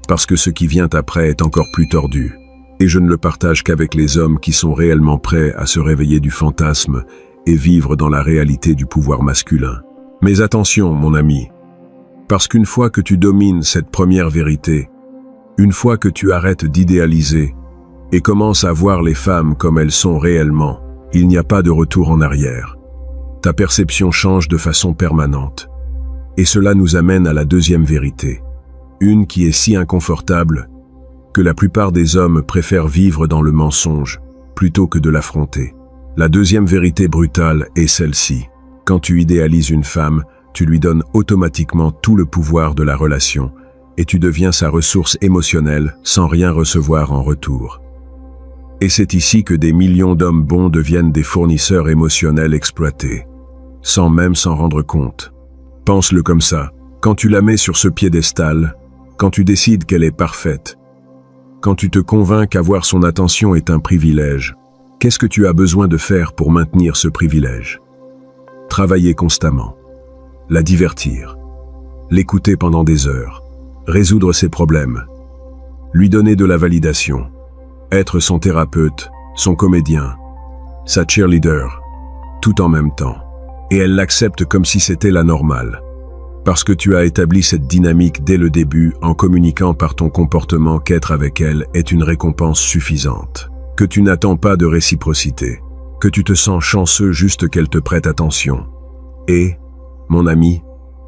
Parce que ce qui vient après est encore plus tordu. Et je ne le partage qu'avec les hommes qui sont réellement prêts à se réveiller du fantasme et vivre dans la réalité du pouvoir masculin. Mais attention, mon ami, parce qu'une fois que tu domines cette première vérité, une fois que tu arrêtes d'idéaliser et commences à voir les femmes comme elles sont réellement, il n'y a pas de retour en arrière. Ta perception change de façon permanente. Et cela nous amène à la deuxième vérité, une qui est si inconfortable que la plupart des hommes préfèrent vivre dans le mensonge plutôt que de l'affronter. La deuxième vérité brutale est celle-ci. Quand tu idéalises une femme, tu lui donnes automatiquement tout le pouvoir de la relation et tu deviens sa ressource émotionnelle sans rien recevoir en retour. Et c'est ici que des millions d'hommes bons deviennent des fournisseurs émotionnels exploités, sans même s'en rendre compte. Pense-le comme ça, quand tu la mets sur ce piédestal, quand tu décides qu'elle est parfaite, quand tu te convaincs qu'avoir son attention est un privilège, qu'est-ce que tu as besoin de faire pour maintenir ce privilège? Travailler constamment, la divertir, l'écouter pendant des heures, résoudre ses problèmes, lui donner de la validation, être son thérapeute, son comédien, sa cheerleader, tout en même temps. Et elle l'accepte comme si c'était la normale. Parce que tu as établi cette dynamique dès le début en communiquant par ton comportement qu'être avec elle est une récompense suffisante. Que tu n'attends pas de réciprocité. Que tu te sens chanceux juste qu'elle te prête attention. Et, mon ami,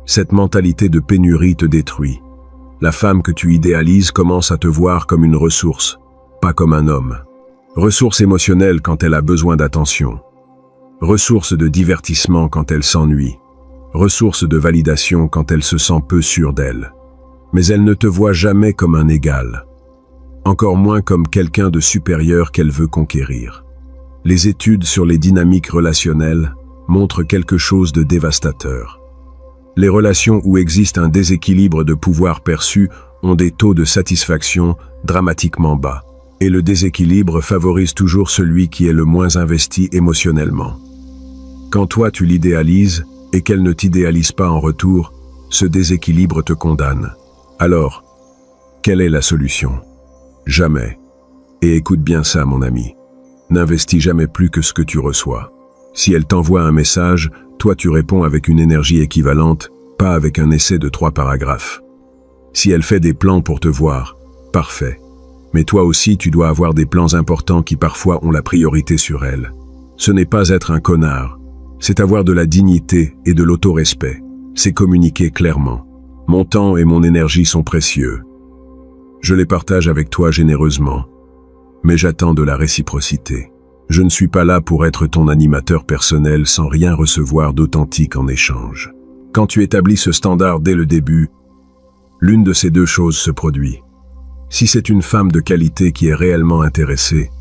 cette mentalité de pénurie te détruit. La femme que tu idéalises commence à te voir comme une ressource, pas comme un homme. Ressource émotionnelle quand elle a besoin d'attention. Ressource de divertissement quand elle s'ennuie. Ressource de validation quand elle se sent peu sûre d'elle. Mais elle ne te voit jamais comme un égal. Encore moins comme quelqu'un de supérieur qu'elle veut conquérir. Les études sur les dynamiques relationnelles montrent quelque chose de dévastateur. Les relations où existe un déséquilibre de pouvoir perçu ont des taux de satisfaction dramatiquement bas. Et le déséquilibre favorise toujours celui qui est le moins investi émotionnellement. Quand toi tu l'idéalises et qu'elle ne t'idéalise pas en retour, ce déséquilibre te condamne. Alors, quelle est la solution? Jamais. Et écoute bien ça, mon ami. N'investis jamais plus que ce que tu reçois. Si elle t'envoie un message, toi tu réponds avec une énergie équivalente, pas avec un essai de 3 paragraphes. Si elle fait des plans pour te voir, parfait. Mais toi aussi tu dois avoir des plans importants qui parfois ont la priorité sur elle. Ce n'est pas être un connard. C'est avoir de la dignité et de l'autorespect. C'est communiquer clairement. Mon temps et mon énergie sont précieux. Je les partage avec toi généreusement. Mais j'attends de la réciprocité. Je ne suis pas là pour être ton animateur personnel sans rien recevoir d'authentique en échange. Quand tu établis ce standard dès le début, l'une de ces deux choses se produit. Si c'est une femme de qualité qui est réellement intéressée,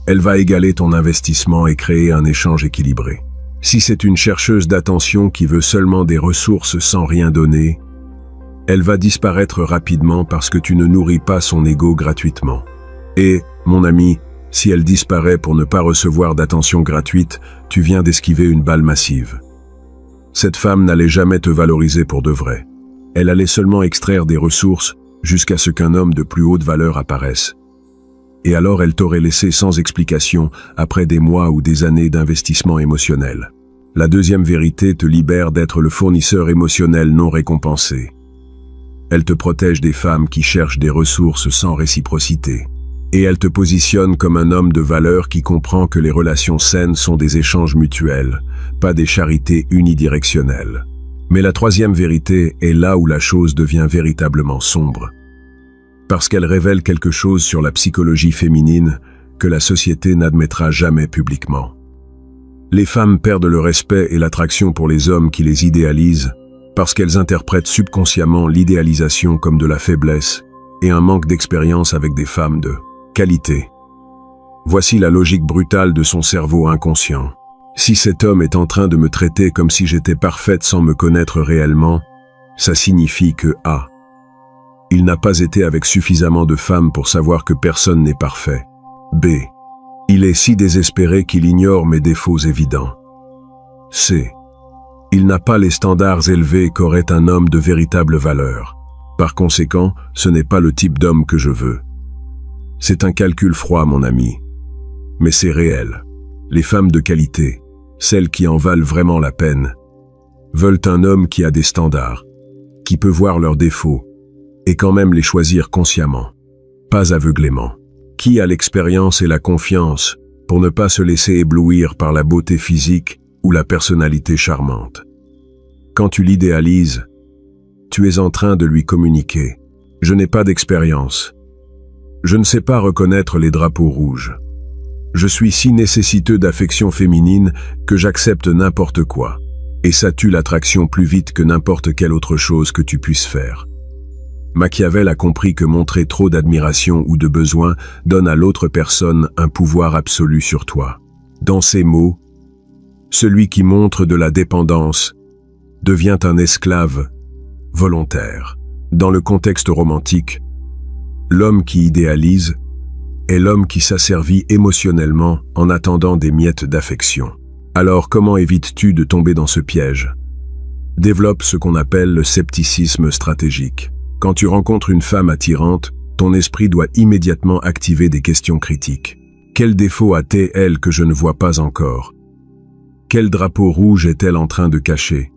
elle va égaler ton investissement et créer un échange équilibré. Si c'est une chercheuse d'attention qui veut seulement des ressources sans rien donner, elle va disparaître rapidement parce que tu ne nourris pas son ego gratuitement. Et, mon ami, si elle disparaît pour ne pas recevoir d'attention gratuite, tu viens d'esquiver une balle massive. Cette femme n'allait jamais te valoriser pour de vrai. Elle allait seulement extraire des ressources jusqu'à ce qu'un homme de plus haute valeur apparaisse. Et alors elle t'aurait laissé sans explication après des mois ou des années d'investissement émotionnel. La deuxième vérité te libère d'être le fournisseur émotionnel non récompensé. Elle te protège des femmes qui cherchent des ressources sans réciprocité. Et elle te positionne comme un homme de valeur qui comprend que les relations saines sont des échanges mutuels, pas des charités unidirectionnelles. Mais la troisième vérité est là où la chose devient véritablement sombre. Parce qu'elle révèle quelque chose sur la psychologie féminine que la société n'admettra jamais publiquement. Les femmes perdent le respect et l'attraction pour les hommes qui les idéalisent parce qu'elles interprètent subconsciemment l'idéalisation comme de la faiblesse et un manque d'expérience avec des femmes de qualité. Voici la logique brutale de son cerveau inconscient. Si cet homme est en train de me traiter comme si j'étais parfaite sans me connaître réellement, ça signifie que A. Il n'a pas été avec suffisamment de femmes pour savoir que personne n'est parfait. B. Il est si désespéré qu'il ignore mes défauts évidents. C. Il n'a pas les standards élevés qu'aurait un homme de véritable valeur. Par conséquent, ce n'est pas le type d'homme que je veux. C'est un calcul froid, mon ami. Mais c'est réel. Les femmes de qualité, celles qui en valent vraiment la peine, veulent un homme qui a des standards, qui peut voir leurs défauts, et quand même les choisir consciemment, pas aveuglément. Qui a l'expérience et la confiance pour ne pas se laisser éblouir par la beauté physique ou la personnalité charmante? Quand tu l'idéalises, tu es en train de lui communiquer. Je n'ai pas d'expérience. Je ne sais pas reconnaître les drapeaux rouges. Je suis si nécessiteux d'affection féminine que j'accepte n'importe quoi. Et ça tue l'attraction plus vite que n'importe quelle autre chose que tu puisses faire. Machiavel a compris que montrer trop d'admiration ou de besoin donne à l'autre personne un pouvoir absolu sur toi. Dans ses mots, celui qui montre de la dépendance devient un esclave volontaire. Dans le contexte romantique, l'homme qui idéalise est l'homme qui s'asservit émotionnellement en attendant des miettes d'affection. Alors comment évites-tu de tomber dans ce piège? Développe ce qu'on appelle le scepticisme stratégique. Quand tu rencontres une femme attirante, ton esprit doit immédiatement activer des questions critiques. Quel défaut a-t-elle que je ne vois pas encore? Quel drapeau rouge est-elle en train de cacher?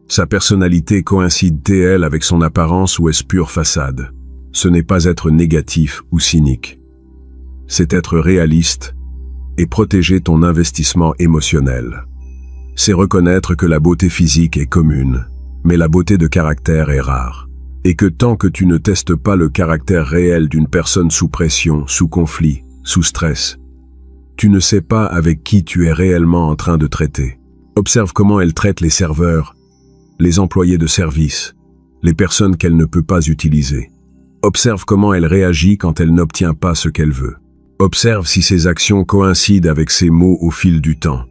Sa personnalité coïncide-t-elle avec son apparence ou est-ce pure façade? Ce n'est pas être négatif ou cynique. C'est être réaliste et protéger ton investissement émotionnel. C'est reconnaître que la beauté physique est commune, mais la beauté de caractère est rare. Et que tant que tu ne testes pas le caractère réel d'une personne sous pression, sous conflit, sous stress, tu ne sais pas avec qui tu es réellement en train de traiter. Observe comment elle traite les serveurs, les employés de service, les personnes qu'elle ne peut pas utiliser. Observe comment elle réagit quand elle n'obtient pas ce qu'elle veut. Observe si ses actions coïncident avec ses mots au fil du temps.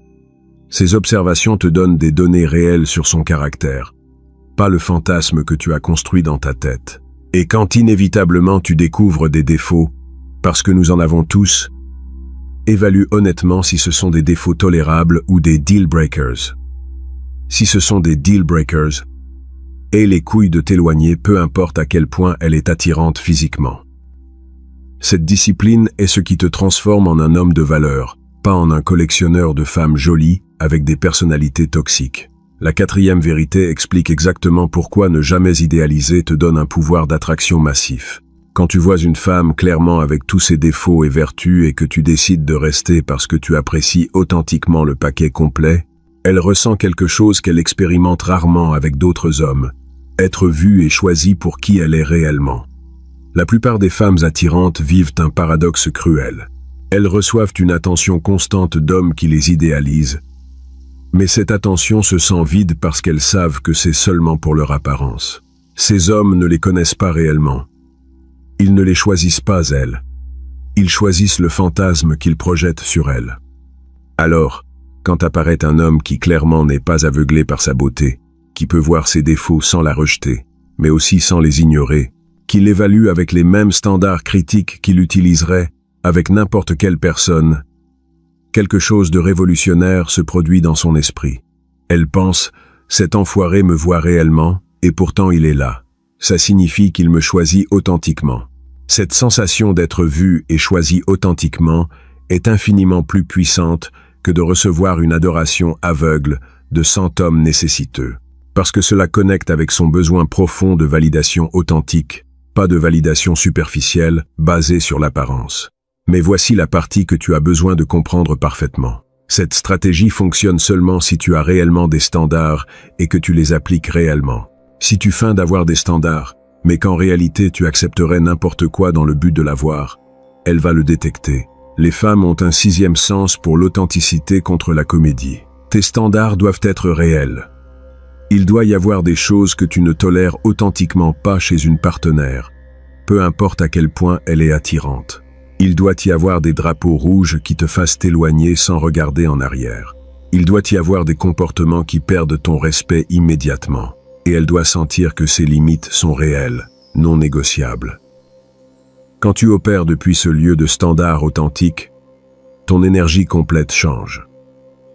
Ces observations te donnent des données réelles sur son caractère, pas le fantasme que tu as construit dans ta tête. Et quand inévitablement tu découvres des défauts, parce que nous en avons tous, évalue honnêtement si ce sont des défauts tolérables ou des deal breakers. Si ce sont des deal breakers, aie les couilles de t'éloigner peu importe à quel point elle est attirante physiquement. Cette discipline est ce qui te transforme en un homme de valeur, pas en un collectionneur de femmes jolies avec des personnalités toxiques. La quatrième vérité explique exactement pourquoi ne jamais idéaliser te donne un pouvoir d'attraction massif. Quand tu vois une femme clairement avec tous ses défauts et vertus et que tu décides de rester parce que tu apprécies authentiquement le paquet complet, elle ressent quelque chose qu'elle expérimente rarement avec d'autres hommes, être vue et choisie pour qui elle est réellement. La plupart des femmes attirantes vivent un paradoxe cruel. Elles reçoivent une attention constante d'hommes qui les idéalisent, mais cette attention se sent vide parce qu'elles savent que c'est seulement pour leur apparence. Ces hommes ne les connaissent pas réellement. Ils ne les choisissent pas elles. Ils choisissent le fantasme qu'ils projettent sur elles. Alors, quand apparaît un homme qui clairement n'est pas aveuglé par sa beauté, qui peut voir ses défauts sans la rejeter, mais aussi sans les ignorer, qui l'évalue avec les mêmes standards critiques qu'il utiliserait avec n'importe quelle personne, quelque chose de révolutionnaire se produit dans son esprit. Elle pense, cet enfoiré me voit réellement, et pourtant il est là. Ça signifie qu'il me choisit authentiquement. Cette sensation d'être vu et choisi authentiquement est infiniment plus puissante que de recevoir une adoration aveugle de 100 hommes nécessiteux. Parce que cela connecte avec son besoin profond de validation authentique, pas de validation superficielle basée sur l'apparence. Mais voici la partie que tu as besoin de comprendre parfaitement. Cette stratégie fonctionne seulement si tu as réellement des standards et que tu les appliques réellement. Si tu feins d'avoir des standards, mais qu'en réalité tu accepterais n'importe quoi dans le but de l'avoir, elle va le détecter. Les femmes ont un sixième sens pour l'authenticité contre la comédie. Tes standards doivent être réels. Il doit y avoir des choses que tu ne tolères authentiquement pas chez une partenaire, peu importe à quel point elle est attirante. Il doit y avoir des drapeaux rouges qui te fassent t'éloigner sans regarder en arrière. Il doit y avoir des comportements qui perdent ton respect immédiatement. Et elle doit sentir que ses limites sont réelles, non négociables. Quand tu opères depuis ce lieu de standard authentique, ton énergie complète change.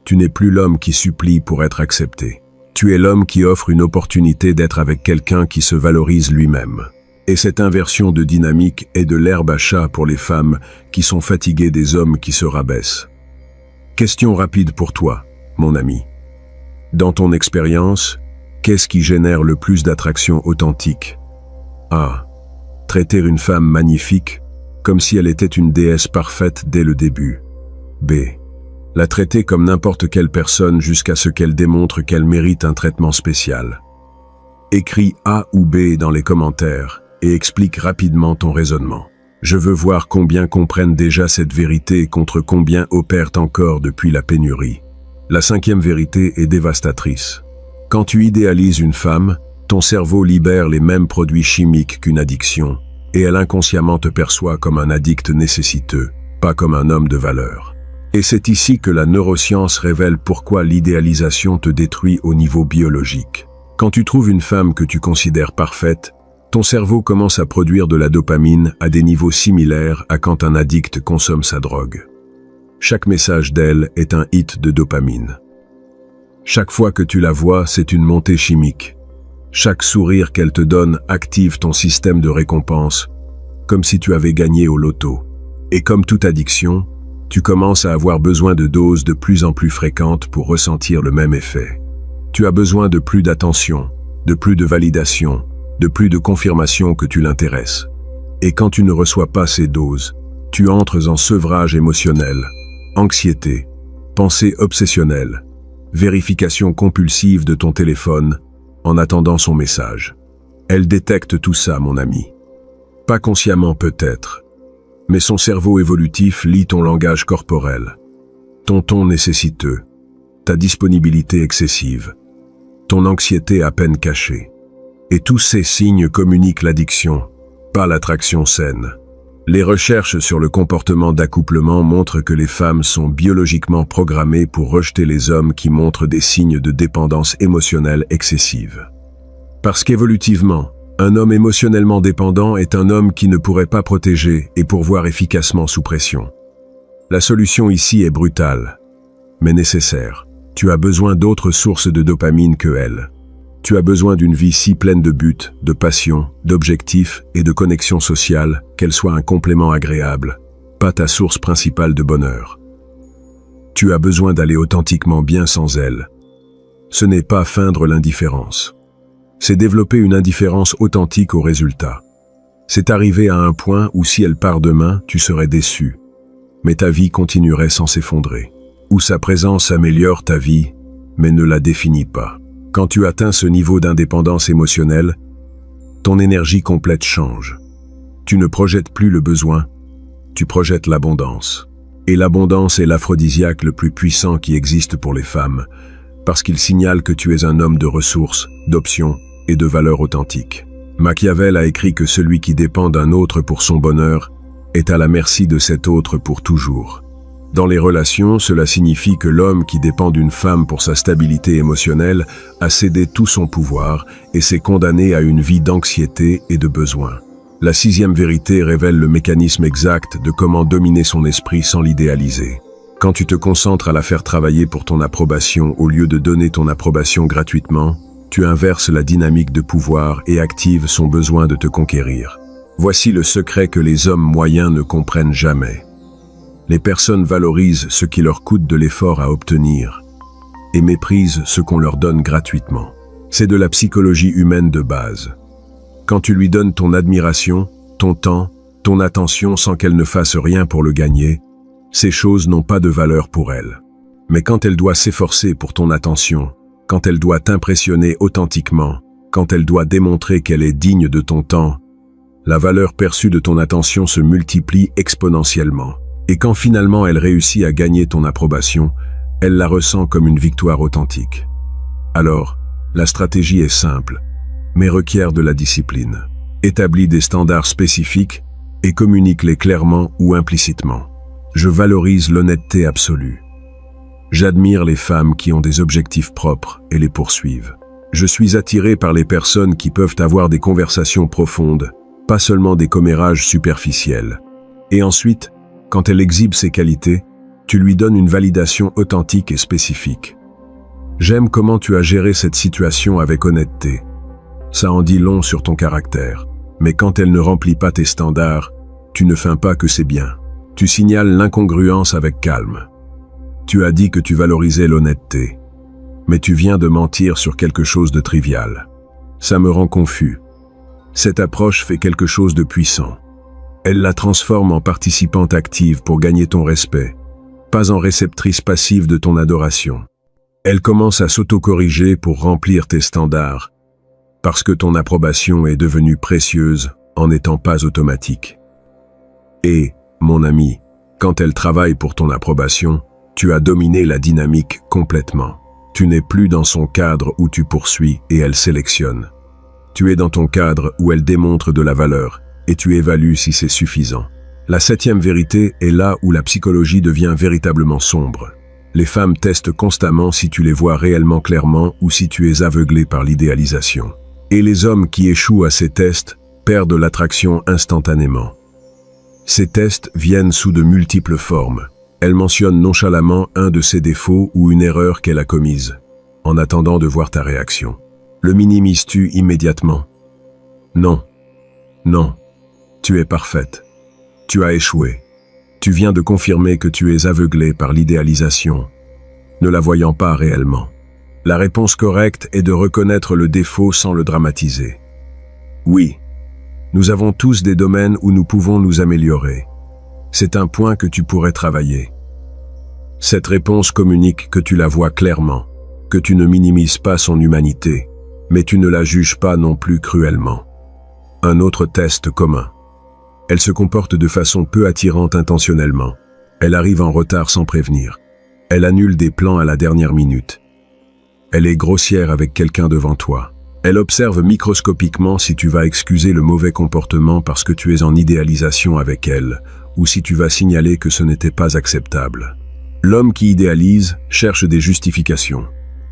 Tu n'es plus l'homme qui supplie pour être accepté. Tu es l'homme qui offre une opportunité d'être avec quelqu'un qui se valorise lui-même. Et cette inversion de dynamique est de l'herbe à chat pour les femmes qui sont fatiguées des hommes qui se rabaissent. Question rapide pour toi, mon ami. Dans ton expérience, qu'est-ce qui génère le plus d'attraction authentique? A. Traiter une femme magnifique, comme si elle était une déesse parfaite dès le début. B. La traiter comme n'importe quelle personne jusqu'à ce qu'elle démontre qu'elle mérite un traitement spécial. Écris A ou B dans les commentaires et explique rapidement ton raisonnement. Je veux voir combien comprennent déjà cette vérité contre combien opèrent encore depuis la pénurie. La 5e vérité est dévastatrice. Quand tu idéalises une femme, ton cerveau libère les mêmes produits chimiques qu'une addiction, et elle inconsciemment te perçoit comme un addict nécessiteux, pas comme un homme de valeur. Et c'est ici que la neuroscience révèle pourquoi l'idéalisation te détruit au niveau biologique. Quand tu trouves une femme que tu considères parfaite, ton cerveau commence à produire de la dopamine à des niveaux similaires à quand un addict consomme sa drogue. Chaque message d'elle est un hit de dopamine. Chaque fois que tu la vois, c'est une montée chimique. Chaque sourire qu'elle te donne active ton système de récompense, comme si tu avais gagné au loto. Et comme toute addiction, tu commences à avoir besoin de doses de plus en plus fréquentes pour ressentir le même effet. Tu as besoin de plus d'attention, de plus de validation, de plus de confirmation que tu l'intéresses. Et quand tu ne reçois pas ces doses, tu entres en sevrage émotionnel, anxiété, pensée obsessionnelle, vérification compulsive de ton téléphone en attendant son message. Elle détecte tout ça, mon ami. Pas consciemment peut-être, mais son cerveau évolutif lit ton langage corporel, ton ton nécessiteux, ta disponibilité excessive, ton anxiété à peine cachée. Et tous ces signes communiquent l'addiction, pas l'attraction saine. Les recherches sur le comportement d'accouplement montrent que les femmes sont biologiquement programmées pour rejeter les hommes qui montrent des signes de dépendance émotionnelle excessive. Parce qu'évolutivement, un homme émotionnellement dépendant est un homme qui ne pourrait pas protéger et pourvoir efficacement sous pression. La solution ici est brutale, mais nécessaire. Tu as besoin d'autres sources de dopamine que elle. Tu as besoin d'une vie si pleine de buts, de passion, d'objectifs et de connexions sociales qu'elle soit un complément agréable, pas ta source principale de bonheur. Tu as besoin d'aller authentiquement bien sans elle. Ce n'est pas feindre l'indifférence. C'est développer une indifférence authentique au résultat. C'est arriver à un point où si elle part demain, tu serais déçu. Mais ta vie continuerait sans s'effondrer. Où sa présence améliore ta vie, mais ne la définit pas. Quand tu atteins ce niveau d'indépendance émotionnelle, ton énergie complète change. Tu ne projettes plus le besoin, tu projettes l'abondance. Et l'abondance est l'aphrodisiaque le plus puissant qui existe pour les femmes, parce qu'il signale que tu es un homme de ressources, d'options et de valeurs authentiques. Machiavel a écrit que celui qui dépend d'un autre pour son bonheur est à la merci de cet autre pour toujours. Dans les relations, cela signifie que l'homme qui dépend d'une femme pour sa stabilité émotionnelle a cédé tout son pouvoir et s'est condamné à une vie d'anxiété et de besoin. La 6e vérité révèle le mécanisme exact de comment dominer son esprit sans l'idéaliser. Quand tu te concentres à la faire travailler pour ton approbation au lieu de donner ton approbation gratuitement, tu inverses la dynamique de pouvoir et actives son besoin de te conquérir. Voici le secret que les hommes moyens ne comprennent jamais. Les personnes valorisent ce qui leur coûte de l'effort à obtenir et méprisent ce qu'on leur donne gratuitement. C'est de la psychologie humaine de base. Quand tu lui donnes ton admiration, ton temps, ton attention sans qu'elle ne fasse rien pour le gagner, ces choses n'ont pas de valeur pour elle. Mais quand elle doit s'efforcer pour ton attention, quand elle doit t'impressionner authentiquement, quand elle doit démontrer qu'elle est digne de ton temps, la valeur perçue de ton attention se multiplie exponentiellement. Et quand finalement elle réussit à gagner ton approbation, elle la ressent comme une victoire authentique. Alors, la stratégie est simple, mais requiert de la discipline. Établis des standards spécifiques et communique-les clairement ou implicitement. Je valorise l'honnêteté absolue. J'admire les femmes qui ont des objectifs propres et les poursuivent. Je suis attiré par les personnes qui peuvent avoir des conversations profondes pas seulement des commérages superficiels. Et ensuite, quand elle exhibe ses qualités, tu lui donnes une validation authentique et spécifique. J'aime comment tu as géré cette situation avec honnêteté. Ça en dit long sur ton caractère. Mais quand elle ne remplit pas tes standards, tu ne feins pas que c'est bien. Tu signales l'incongruence avec calme. Tu as dit que tu valorisais l'honnêteté. Mais tu viens de mentir sur quelque chose de trivial. Ça me rend confus. Cette approche fait quelque chose de puissant. Elle la transforme en participante active pour gagner ton respect, pas en réceptrice passive de ton adoration. Elle commence à s'auto-corriger pour remplir tes standards, parce que ton approbation est devenue précieuse en n'étant pas automatique. Et, mon ami, quand elle travaille pour ton approbation, tu as dominé la dynamique complètement. Tu n'es plus dans son cadre où tu poursuis et elle sélectionne. Tu es dans ton cadre où elle démontre de la valeur et tu évalues si c'est suffisant. La 7e vérité est là où la psychologie devient véritablement sombre. Les femmes testent constamment si tu les vois réellement clairement ou si tu es aveuglé par l'idéalisation. Et les hommes qui échouent à ces tests perdent l'attraction instantanément. Ces tests viennent sous de multiples formes. Elle mentionne nonchalamment un de ses défauts ou une erreur qu'elle a commise, en attendant de voir ta réaction. Le minimises-tu immédiatement? Non. Non. Tu es parfaite. Tu as échoué. Tu viens de confirmer que tu es aveuglé par l'idéalisation, ne la voyant pas réellement. La réponse correcte est de reconnaître le défaut sans le dramatiser. Oui, nous avons tous des domaines où nous pouvons nous améliorer. C'est un point que tu pourrais travailler. Cette réponse communique que tu la vois clairement, que tu ne minimises pas son humanité, mais tu ne la juges pas non plus cruellement. Un autre test commun. Elle se comporte de façon peu attirante intentionnellement. Elle arrive en retard sans prévenir. Elle annule des plans à la dernière minute. Elle est grossière avec quelqu'un devant toi. Elle observe microscopiquement si tu vas excuser le mauvais comportement parce que tu es en idéalisation avec elle, ou si tu vas signaler que ce n'était pas acceptable. L'homme qui idéalise cherche des justifications.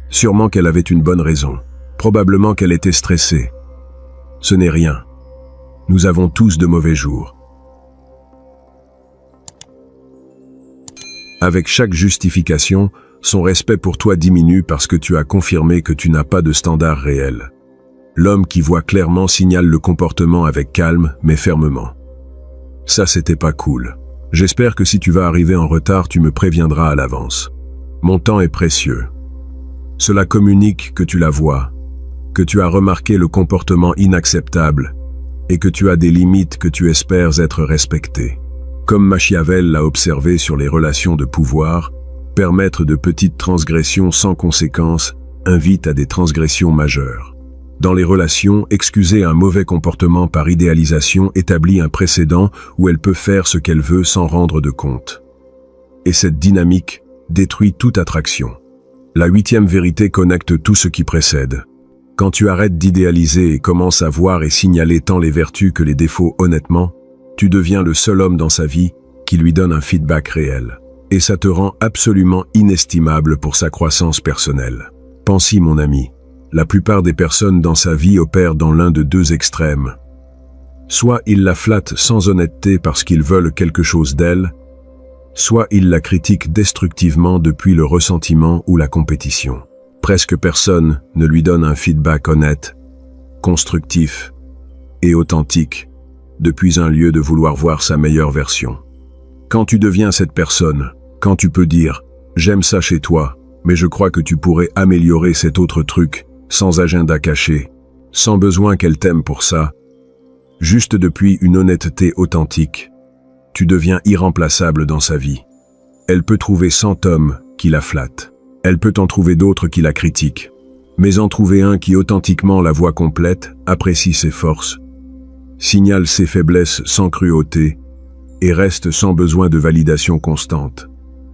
Sûrement qu'elle avait une bonne raison. Probablement qu'elle était stressée. Ce n'est rien. Nous avons tous de mauvais jours. Avec chaque justification, son respect pour toi diminue parce que tu as confirmé que tu n'as pas de standard réel. L'homme qui voit clairement signale le comportement avec calme mais fermement. Ça, c'était pas cool. J'espère que si tu vas arriver en retard, tu me préviendras à l'avance. Mon temps est précieux. Cela communique que tu la vois, que tu as remarqué le comportement inacceptable et que tu as des limites que tu espères être respectées. Comme Machiavel l'a observé sur les relations de pouvoir, permettre de petites transgressions sans conséquence invite à des transgressions majeures. Dans les relations, excuser un mauvais comportement par idéalisation établit un précédent où elle peut faire ce qu'elle veut sans rendre de compte. Et cette dynamique détruit toute attraction. La 8e vérité connecte tout ce qui précède. Quand tu arrêtes d'idéaliser et commences à voir et signaler tant les vertus que les défauts honnêtement, tu deviens le seul homme dans sa vie qui lui donne un feedback réel. Et ça te rend absolument inestimable pour sa croissance personnelle. Pense-y, mon ami. La plupart des personnes dans sa vie opèrent dans l'un de deux extrêmes. Soit ils la flattent sans honnêteté parce qu'ils veulent quelque chose d'elle, soit ils la critiquent destructivement depuis le ressentiment ou la compétition. Presque personne ne lui donne un feedback honnête, constructif et authentique depuis un lieu de vouloir voir sa meilleure version. Quand tu deviens cette personne, quand tu peux dire « j'aime ça chez toi, mais je crois que tu pourrais améliorer cet autre truc », sans agenda caché, sans besoin qu'elle t'aime pour ça, juste depuis une honnêteté authentique, tu deviens irremplaçable dans sa vie. Elle peut trouver 100 hommes qui la flattent. Elle peut en trouver d'autres qui la critiquent. Mais en trouver un qui authentiquement la voit complète, apprécie ses forces, signale ses faiblesses sans cruauté et reste sans besoin de validation constante.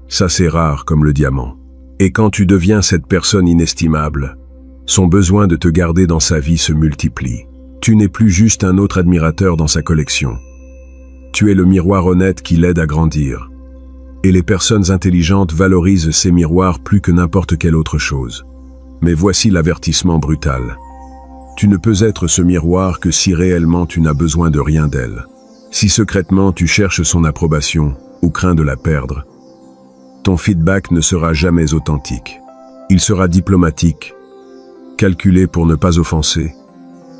Ça, c'est rare comme le diamant. Et quand tu deviens cette personne inestimable, son besoin de te garder dans sa vie se multiplie. Tu n'es plus juste un autre admirateur dans sa collection. Tu es le miroir honnête qui l'aide à grandir. Et les personnes intelligentes valorisent ces miroirs plus que n'importe quelle autre chose. Mais voici l'avertissement brutal. Tu ne peux être ce miroir que si réellement tu n'as besoin de rien d'elle. Si secrètement tu cherches son approbation ou crains de la perdre, ton feedback ne sera jamais authentique. Il sera diplomatique, calculé pour ne pas offenser,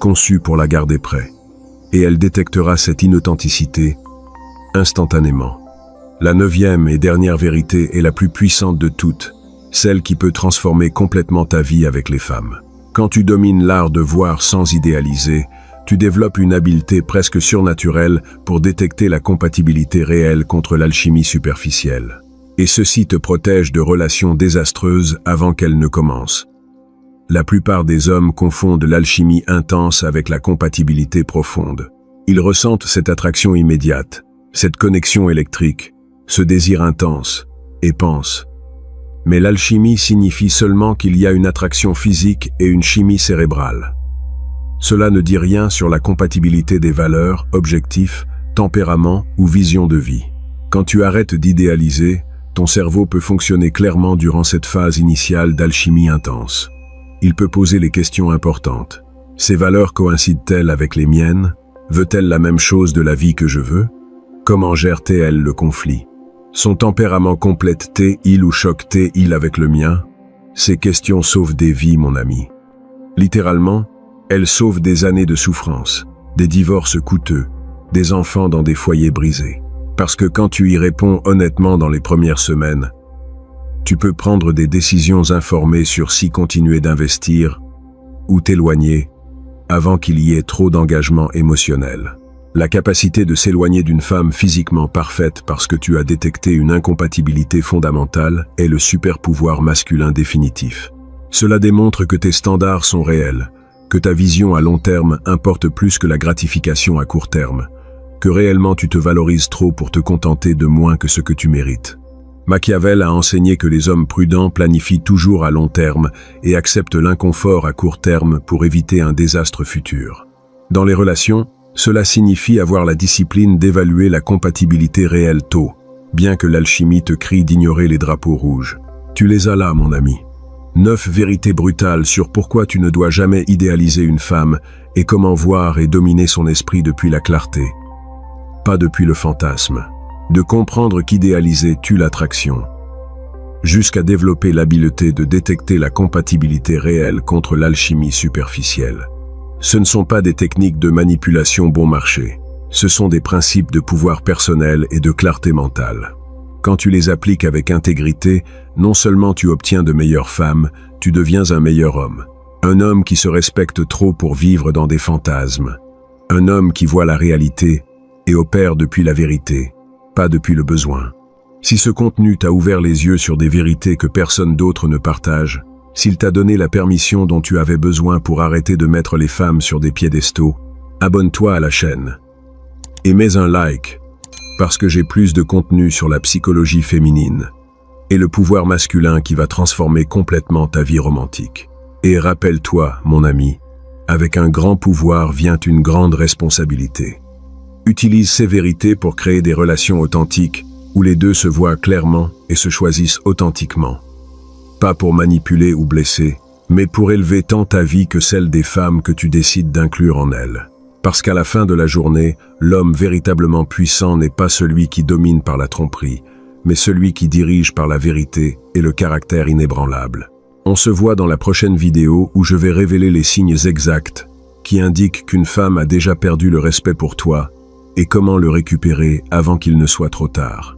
conçu pour la garder près. Et elle détectera cette inauthenticité instantanément. La 9e et dernière vérité est la plus puissante de toutes, celle qui peut transformer complètement ta vie avec les femmes. Quand tu domines l'art de voir sans idéaliser, tu développes une habileté presque surnaturelle pour détecter la compatibilité réelle contre l'alchimie superficielle. Et ceci te protège de relations désastreuses avant qu'elles ne commencent. La plupart des hommes confondent l'alchimie intense avec la compatibilité profonde. Ils ressentent cette attraction immédiate, cette connexion électrique, ce désir intense, et pensent. Mais l'alchimie signifie seulement qu'il y a une attraction physique et une chimie cérébrale. Cela ne dit rien sur la compatibilité des valeurs, objectifs, tempéraments ou vision de vie. Quand tu arrêtes d'idéaliser, ton cerveau peut fonctionner clairement durant cette phase initiale d'alchimie intense. Il peut poser les questions importantes. Ces valeurs coïncident-elles avec les miennes? Veut-elle la même chose de la vie que je veux? Comment gère-t-elle le conflit? Son tempérament complète-t-il ou choque-t-il avec le mien? Ces questions sauvent des vies, mon ami. Littéralement, elles sauvent des années de souffrance, des divorces coûteux, des enfants dans des foyers brisés. Parce que quand tu y réponds honnêtement dans les premières semaines, tu peux prendre des décisions informées sur si continuer d'investir ou t'éloigner avant qu'il y ait trop d'engagement émotionnel. La capacité de s'éloigner d'une femme physiquement parfaite parce que tu as détecté une incompatibilité fondamentale est le super-pouvoir masculin définitif. Cela démontre que tes standards sont réels, que ta vision à long terme importe plus que la gratification à court terme, que réellement tu te valorises trop pour te contenter de moins que ce que tu mérites. Machiavel a enseigné que les hommes prudents planifient toujours à long terme et acceptent l'inconfort à court terme pour éviter un désastre futur. Dans les relations, cela signifie avoir la discipline d'évaluer la compatibilité réelle tôt, bien que l'alchimie te crie d'ignorer les drapeaux rouges. Tu les as là, mon ami. 9 vérités brutales sur pourquoi tu ne dois jamais idéaliser une femme et comment voir et dominer son esprit depuis la clarté, pas depuis le fantasme. De comprendre qu'idéaliser tue l'attraction, jusqu'à développer l'habileté de détecter la compatibilité réelle contre l'alchimie superficielle. Ce ne sont pas des techniques de manipulation bon marché, ce sont des principes de pouvoir personnel et de clarté mentale. Quand tu les appliques avec intégrité, non seulement tu obtiens de meilleures femmes, tu deviens un meilleur homme. Un homme qui se respecte trop pour vivre dans des fantasmes. Un homme qui voit la réalité et opère depuis la vérité, pas depuis le besoin. Si ce contenu t'a ouvert les yeux sur des vérités que personne d'autre ne partage, s'il t'a donné la permission dont tu avais besoin pour arrêter de mettre les femmes sur des piédestaux, abonne-toi à la chaîne. Et mets un like, parce que j'ai plus de contenu sur la psychologie féminine et le pouvoir masculin qui va transformer complètement ta vie romantique. Et rappelle-toi, mon ami, avec un grand pouvoir vient une grande responsabilité. Utilise ces vérités pour créer des relations authentiques où les deux se voient clairement et se choisissent authentiquement. Pas pour manipuler ou blesser, mais pour élever tant ta vie que celle des femmes que tu décides d'inclure en elles. Parce qu'à la fin de la journée, l'homme véritablement puissant n'est pas celui qui domine par la tromperie, mais celui qui dirige par la vérité et le caractère inébranlable. On se voit dans la prochaine vidéo où je vais révéler les signes exacts qui indiquent qu'une femme a déjà perdu le respect pour toi et comment le récupérer avant qu'il ne soit trop tard.